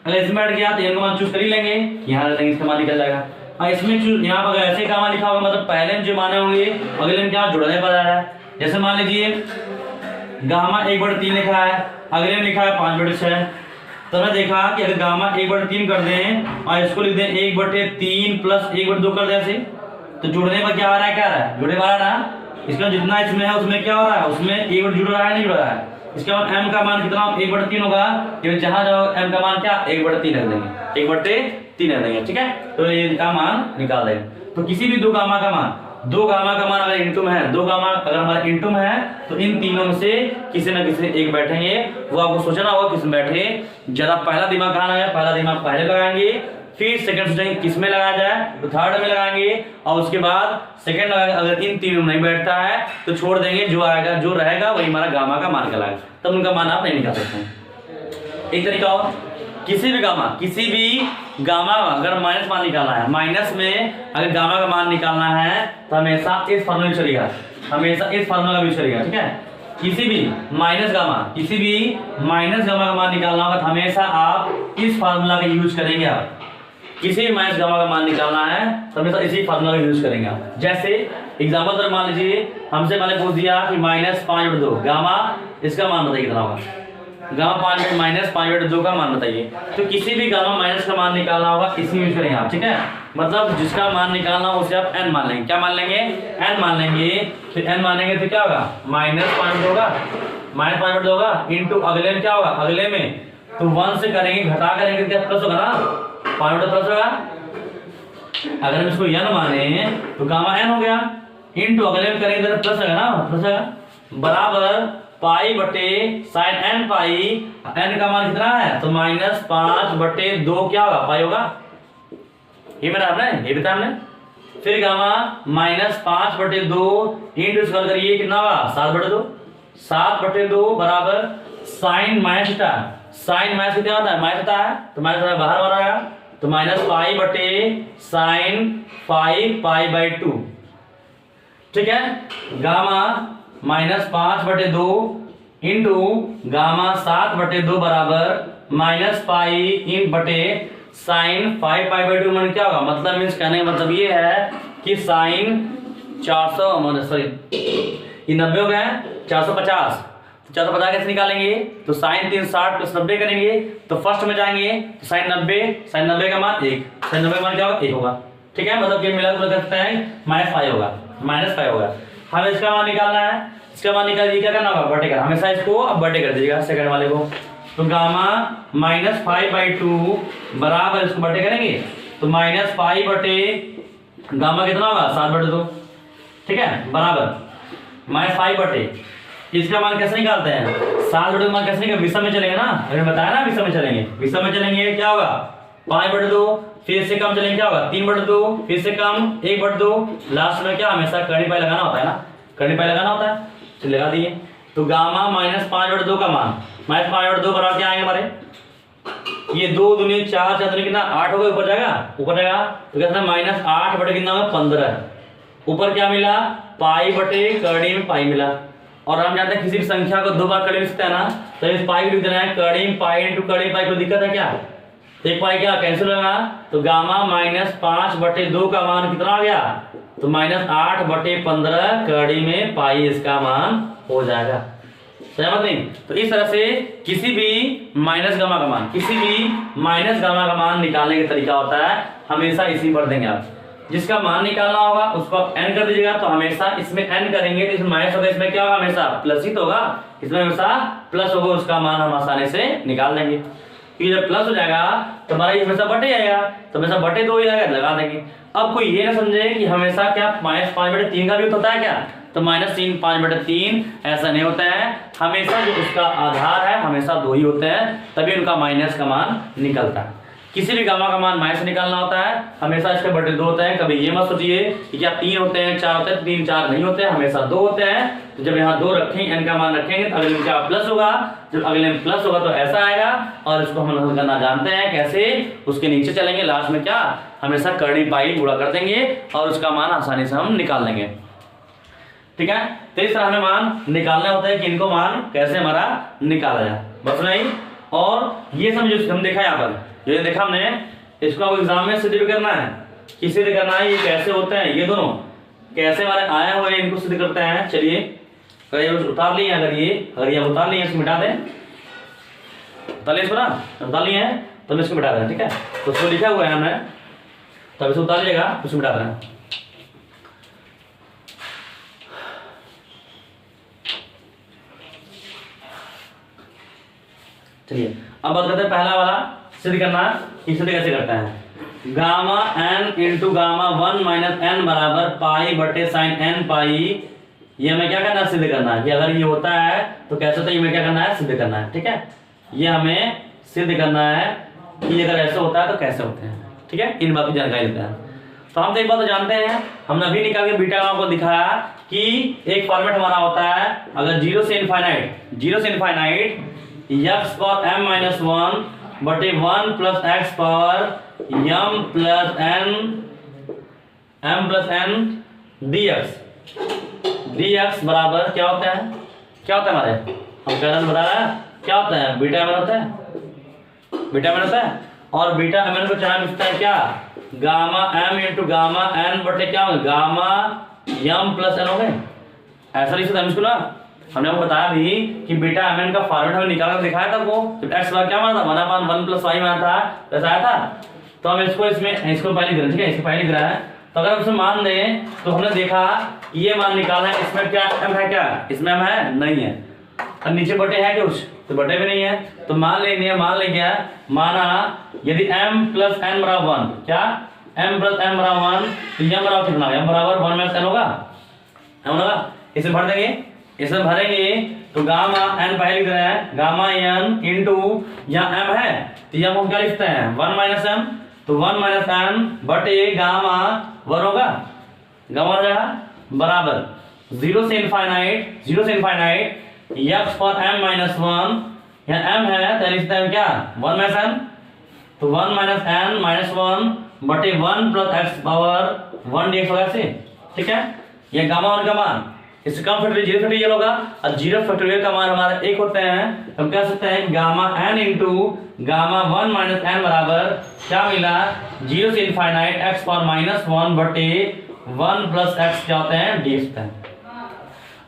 अगर इसमें बैठ गया तो n का मान चूज कर ही लेंगे, यहाँ लेंगे, इसका मान निकल जाएगा। और इसमें चूज यहाँ पर ऐसे गामा लिखा होगा, मतलब पहले में जो माने होंगे अगले में क्या जुड़ने पर आ रहा है। जैसे मान लीजिए गामा 1/3 लिखा है, अगले में लिखा है 5/6, तो हमने देखा कि अगर गामा 1/3 कर दें और इसको लिख दें 1/3 प्लस 1/2 कर दें ऐसे, तो जुड़ने पर क्या आ रहा है, क्या आ रहा है जुड़ने वाला ना, इसका जितना इसमें है उसमें क्या हो रहा है, उसमें 1 जुड़ रहा है नहीं जुड़ रहा है, इसके बाद m का मान कितना 1/3 होगा, ये जहां जाओ m का मान क्या 1/3 रख देंगे, 1/3 रख देंगे, ठीक है। तो ये का मान निकाल देंगे। तो किसी भी दो गामा का मान अगर इनटू में है, दो गामा अगर हमारा इनटू में है तो इन तीनों में से किसी ना किसी एक बैठेंगे, वो आपको सोचना होगा किस में बैठे। ज्यादा पहला दिमाग कहाँ लगाए, पहला दिमाग पहले लगाएंगे, फिर सेकंड सोचेंगे किस में लगाया जाए तो थर्ड में लगाएंगे, और उसके बाद सेकंड लगाएंगे। अगर इन तीनों में नहीं बैठता है तो छोड़ देंगे, जो आएगा जो रहेगा वही हमारा गामा का मान कहलाएगा, तब उनका मान आप नहीं निकाल सकते हैं। एक तरीका और, किसी भी गामा अगर माइनस मान निकालना है, माइनस में अगर गामा का मान निकालना है तो हमेशा इस फार्मूला चलेगा, हमेशा इस फार्मूला का भी चलेगा, ठीक है। किसी भी माइनस गामा का मान निकालना होगा तो हमेशा आप इस फार्मूला का यूज करेंगे। आप किसी भी माइनस गामा का मान निकालना है तो हमेशा इसी फार्मूला का यूज करेंगे आप। जैसे एग्जांपल पर मान लीजिए हमसे मैंने पूछ दिया कि -5/2 गामा, इसका मान बताइए कितना होगा, गामा -5/2 का मान बताइए। तो किसी भी गामा माइनस का मान निकालना होगा इसी यूज करेंगे आप, ठीक है। मतलब जिसका मान निकालना हो उसे आप n मान लेंगे, क्या मान लेंगे, n मान लेंगे। फिर n मानेंगे तो क्या होगा -5/2 होगा, -5/2 होगा इंटू अगले में क्या होगा, अगले में तो 1 से करेंगे घटा करेंगे क्या प्लस होगा ना, 5/2 प्लस होगा। अगर हम इसको n माने तो गामा n हो गया, इंटू अगले में करेंगे तो प्लस होगा ना, प्लस होगा, बराबर पाई बटे साइन n पाई, n का मान कितना है तो -5/2 क्या होगा, पाई होगा, ये मेरा आपने ये बताया हमने। फिर गामा -5/2 इंटू स्क्वायर करिए कितना होगा 7/2, 7/2 बराबर sine minus theta, sine minus कितना होता है, माइनस होता है तो माइनस बाहर आएगा, तो -पाई बटे साइन पाई/2, ठीक है। गामा -5/2 इंटू गामा 7/2 बराबर -पाई इन बटे साइन 5/2 मान क्या होगा, मतलब मीन्स कहने का मतलब ये है कि साइन 400 सॉरी ये 90 हो गया 450, तो 450 कैसे निकालेंगे, तो साइन 360 + 90 करेंगे, तो फर्स्ट में जाएंगे तो साइन 90 का मान 1, साइन 90 का मान क्या होगा 1 होगा, ठीक है। मतलब ये मिला कर सकते हैं -5 होगा, -5 होगा। हमें इसका मान निकालना है, इसका मान निकालिए क्या करना होगा, बटे कर, हमेशा इसको अब बटे कर दीजिएगा सेकंड वाले को। तो गामा -5/2 बराबर इसको बटे करेंगे तो -पाई बटे गामा कितना होगा 7/2, ठीक है, बराबर -5 बटे इसका मान कैसे निकालते हैं, 7/2 मान कैसे निकाल, विषम में चलेंगे ना, अभी बताया ना विषम में चलेंगे क्या होगा 5/2, फिर से कम चलेंगे क्या होगा 3/2, फिर से कम 1/2, लास्ट में क्या हमेशा कर्णी पाई लगाना होता है ना, कर्णी पाई लगाना होता है, चलिए लगा दिए। तो गामा -5/2 का मान -5/2 बराबर क्या आएंगे हमारे, ये 2 दूनी 4 4 दूनी कितना 8 होगा, ऊपर जाएगा तो कहते हैं -8 बटे कितना होगा 15, ऊपर क्या मिला पाई बटे कर्णी में पाई मिला। और हम जानते हैं किसी भी संख्या को 2 बार कर्णी लिखते हैं ना, तो इस पाई को लिख देना है कर्णी पाई इंटू कर्णी पाई, कोई दिक्कत है क्या, एक पाई क्या कैंसिल होगा, तो गामा -5/2 का मान कितना आ गया, तो -8/15 कड़ी में पाई इसका मान हो जाएगा, समझ नहीं। तो इस तरह से किसी भी माइनस गामा का मान निकालने का तरीका होता है, हमेशा इसी पर देंगे आप। जिसका मान निकालना होगा उसको आप n कर दीजिएगा, तो हमेशा इसमें n करेंगे तो इसमें माइनस होगा, इसमें क्या होगा हमेशा प्लस ही तो होगा, इसमें हमेशा प्लस होगा, उसका मान हम आसानी से निकाल देंगे। कि जब प्लस हो जाएगा तो हमारा ये हमेशा बटे आएगा, तो हमेशा बटे 2 ही आएगा, लगा देंगे। अब कोई ये ना समझे कि हमेशा क्या -5/3 का भी होता है क्या, तो -3 5/3 ऐसा नहीं होता है, हमेशा जो उसका आधार है हमेशा 2 ही होते हैं, तभी उनका माइनस का मान निकलता है। किसी भी गामा का मान माइनस निकालना होता है हमेशा इसके बटे 2 होते हैं, कभी ये मत सोचिए कि क्या 3 होते हैं 4 होते हैं, 3 4 नहीं होते हैं, हमेशा 2 होते हैं। तो जब यहाँ 2 रखेंगे n का मान रखेंगे तो अगले में क्या प्लस होगा, जब अगले में प्लस होगा तो ऐसा आएगा, और इसको हम हल करना जानते हैं कैसे, उसके नीचे चलेंगे, लास्ट में क्या हमेशा कर्णी पाई गुणा कर देंगे और उसका मान आसानी से हम निकाल लेंगे, ठीक है। तो इस तरह हमें मान निकालना होता है कि इनको मान कैसे हमारा निकाला जाए, बस नहीं। और ये समझो हम देखा यहाँ पर ये देखा हमने, इसको आपको एग्जाम में सिद्ध भी करना है, कि सिद्ध करना है ये कैसे होते हैं, ये दोनों कैसे हमारे आए हुए हैं इनको सिद्ध करते हैं। चलिए अगर ये उतार लिए, अगर ये उतार लिए इसको मिटा दें, उतार लिए इसको ना, उतार लिए हैं तो हम इसको मिटा दें, ठीक है। तो उसको लिखा हुआ है हमने, तब इसको उतार लीजिएगा, उसको मिटा दें। चलिए अब बात करते हैं पहला वाला सिद्ध करना, इसे कैसे करते हैं। Gamma N into gamma 1 minus N बराबर पाई बटे साइन एन पाई, ये हमें क्या करना है, सिद्ध करना है कि अगर ये होता है तो कैसे होता है, ये हमें क्या करना है, सिद्ध करना है। ठीक है, ये हमें सिद्ध करना है कि अगर ऐसे होता है तो कैसे होते हैं। ठीक है, इन बात की जानकारी लेते हैं। तो हम तो एक बात तो जानते हैं, हमने अभी निकाल के बीटा गामा को दिखाया कि एक फॉर्मेट हमारा होता है, अगर 0 से infinite x power m minus 1 बटे 1 plus x power m plus n dx बराबर क्या होता है, क्या होता है हमारे, हम कहना बता रहे हैं क्या होता है, बीटा एम होता है, बीटा एम होता है। और बीटा एम को चाहे मिलता है क्या, gamma m into gamma n बटे क्या होगा, गामा m प्लस n हो गए। ऐसा लिख सकते हैं इसको ना, हमने आपको बताया भी कि बीटा mn का फॉर्मेट हमें निकाल कर दिखाया था वो, जब x बराबर क्या माना था, 1/1 प्लस y माना था, वैसा आया था। तो हम इसको इसको पहले लिख रहे हैं, ठीक है, इसको पहले लिख रहा है। तो अगर हम इसमें मान दें तो हमने देखा ये मान निकाला है, इसमें क्या m है, क्या इसमें m है, नहीं है। और नीचे बटे है कुछ, तो बटे भी नहीं है। तो मान लेंगे क्या, माना यदि m प्लस n बराबर 1, क्या m प्लस n बराबर 1, तो m बराबर कितना, m बराबर 1 माइनस n होगा, इसे भर देंगे, इसे भरेंगे तो गामा n पहले लिख रहे हैं, गामा n इंटू यहाँ m है तो यहाँ हम क्या लिखते हैं 1 माइनस m, तो 1 माइनस m बटे गामा 1 होगा, गामा हो जाएगा बराबर 0 से infinite x for m minus 1, यहाँ m है तो लिखते हैं क्या 1 माइनस m, तो 1 माइनस n माइनस 1 बटे 1 प्लस एक्स पावर 1 dx होगा ऐसे। ठीक है, ये गामा 1 का मान, इससे कम फैक्टोरियल 0 फैक्टोरियल होगा, और 0 फैक्टोरियल का मान हमारा 1 होते हैं। हम कह सकते हैं gamma n into gamma 1 minus n बराबर क्या मिला, 0 से इनफाइनाइट x पावर माइनस 1 बटे 1 प्लस x क्या होते हैं, dx होता है।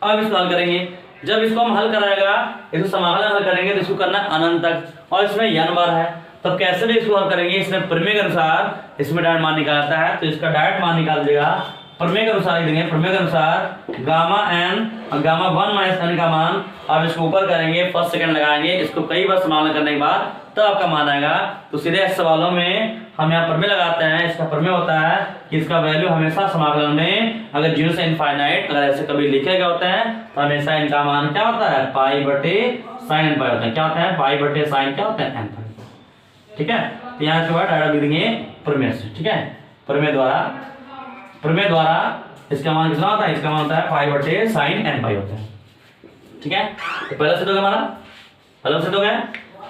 अब इसको हल करेंगे, जब इसको हम हल कराएगा, इसको समाकलन हल करेंगे तो इसको करना अनंत तक, और इसमें n बार है, तब कैसे भी इसको हल करेंगे, इसमें प्रमेय के अनुसार इसमें डायरेक्ट मान निकालता है, तो इसका डायरेक्ट मान निकाल देगा प्रमेय के अनुसार, देंगे प्रमेय के अनुसार गामा n और गामा 1 माइनस n का मान, अब इसको ऊपर करेंगे, फर्स्ट सेकंड लगाएंगे, इसको कई बार समाकलन करने के बाद तब आपका मान आएगा। तो सीधे इस सवालों में हम यहाँ प्रमेय लगाते हैं, इसका प्रमेय होता है कि इसका वैल्यू हमेशा समाकलन में अगर 0 से इनफाइनाइट अगर ऐसे कभी लिखे गए होते हैं तो हमेशा इनका मान क्या होता है, पाई बटे साइन n पाई होता है, क्या होता है, पाई बटे साइन क्या होता है, n पाई। ठीक है, तो यहाँ के बाद डायरेक्ट लिख देंगे प्रमेय से। ठीक है, प्रमेय द्वारा इसका मान कितना होता है, इसका मान होता है पाई बटे साइन n पाई होता है। ठीक है, तो पहला सिद्ध हो गया हमारा, पहला सिद्ध हो गया,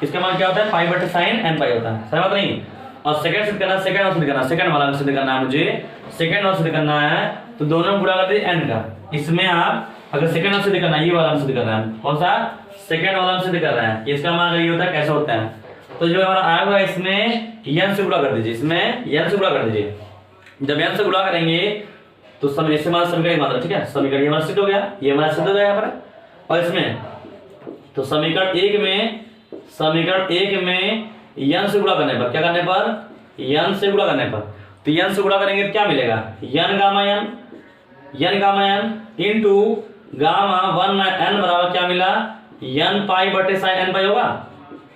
इसका मान क्या होता है, पाई बटे साइन n पाई होता है, सही बात नहीं। और सेकंड सिद्ध करना, सेकंड वाला सिद्ध करना है मुझे, सेकंड वाला सिद्ध करना है, तो दोनों में गुणा कर दीजिए n का। इसमें आप अगर सेकंड वाला सिद्ध करना है, ये वाला सिद्ध करना है, कौन सा, सेकंड वाला सिद्ध कर रहे हैं, इसका मान अगर ये होता है कैसे होता है, तो जो हमारा आया हुआ इसमें n से गुणा कर दीजिए, इसमें n से गुणा कर दीजिए। जब n से गुणा करेंगे तो समय से हमारा समीकरण मात्रा, ठीक है, समीकरण ये हमारा सिद्ध हो गया, ये हमारा सिद्ध हो गया यहाँ पर। और इसमें तो समीकरण एक में n से गुणा करने पर, क्या करने पर, n से गुणा करने पर, तो n से गुणा करेंगे तो क्या मिलेगा, n gamma n into gamma 1 n बराबर क्या मिला, n पाई बटे साइन n पाई होगा,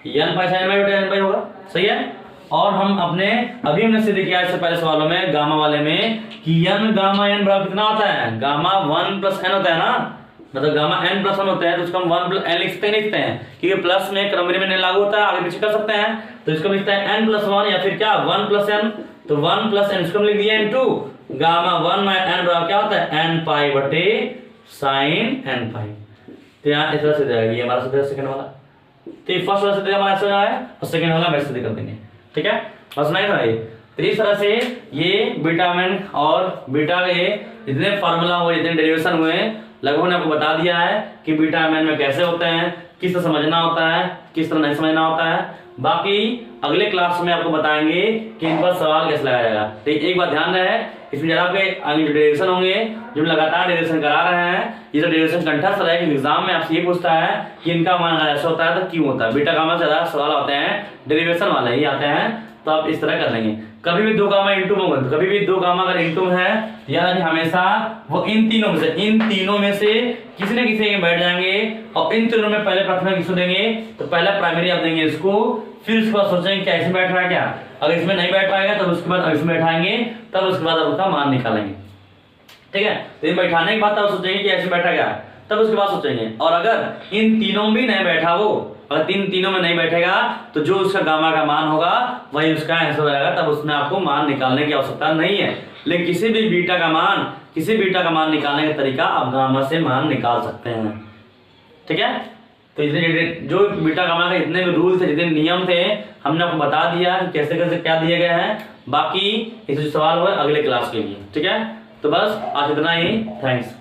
n पाई साइन बटे n पाई होगा, सही है। और हम अपने अभी हमने सिद्ध किया इससे पहले सवालों में गामा वाले में कि n गामा n बराबर कितना होता है, गामा 1 प्लस n होता है ना, मतलब गामा n प्लस 1 होता है, तो उसको हम 1 प्लस n लिखते हैं क्योंकि प्लस में क्रमबरी में लागू होता है, आगे पीछे कर सकते हैं, तो इसको लिखते हैं n प्लस 1 या फिर क्या 1 प्लस n, तो 1 प्लस n इसको हम लिख दिए इनटू गामा 1 माइनस n बराबर क्या होता है, n पाई बटे साइन n पाई। तो यहाँ इस तरह से जाएगा, ये हमारा सिद्ध है सेकंड वाला। तो ये फर्स्ट वाला सिद्ध हमारा ऐसा है और सेकंड वाला हम ऐसे सिद्ध कर देंगे। ठीक है, बस नहीं था ये। तो इस तरह से ये बीटा एम और बीटा के जितने फार्मूला हुए, जितने डेरिवेशन हुए, लगभग ने आपको बता दिया है कि बीटा एम में कैसे होते हैं, किस तरह समझना होता है, किस तरह नहीं समझना होता है। बाकी अगले क्लास में आपको बताएंगे कि इन पर सवाल कैसे लगाया जाएगा। तो एक बात ध्यान रहे, इसमें जरा के आगे जो डेरिवेशन होंगे, जो लगातार डेरिवेशन करा रहे हैं, ये जो डेरिवेशन कंठस्थ रहे कि एग्जाम में आपसे ये पूछता है कि इनका मान अगर ऐसा होता है तो क्यों होता है। बीटा गामा से ज्यादा सवाल आते हैं डेरिवेशन वाले ही आते हैं, तो आप इस तरह कर लेंगे। कभी भी 2 गामा इंटू में होगा, तो कभी भी 2 गामा अगर इंटू में है यानी हमेशा वो इन तीनों में से किसी न किसी में बैठ जाएंगे और इन तीनों में पहले प्राथमिक किसको देंगे, तो पहला प्राइमरी आप देंगे इसको, फिर उसके बाद सोचेंगे क्या इसमें बैठ रहा है क्या, अगर इसमें नहीं बैठ पाएगा तो उसके बाद इसमें बैठाएंगे, तब उसके बाद उसका मान निकालेंगे। ठीक है, तो ये बैठाने के बाद तब सोचेंगे कि ऐसे बैठा गया, तब उसके बाद सोचेंगे। और अगर इन तीनों भी नहीं बैठा वो, अगर तीनों में नहीं बैठेगा तो जो उसका गामा का मान होगा वही उसका आंसर हो जाएगा, तब उसमें आपको मान निकालने की आवश्यकता नहीं है। लेकिन किसी भी बीटा का मान निकालने का तरीका आप गामा से मान निकाल सकते हैं। ठीक है, तो इतने जो बीटा गामा के जितने भी रूल थे, जितने नियम थे, हमने आपको बता दिया कि कैसे कैसे क्या दिए गए हैं। बाकी इस सवाल हुए अगले क्लास के लिए। ठीक है, तो बस आज इतना ही। थैंक्स।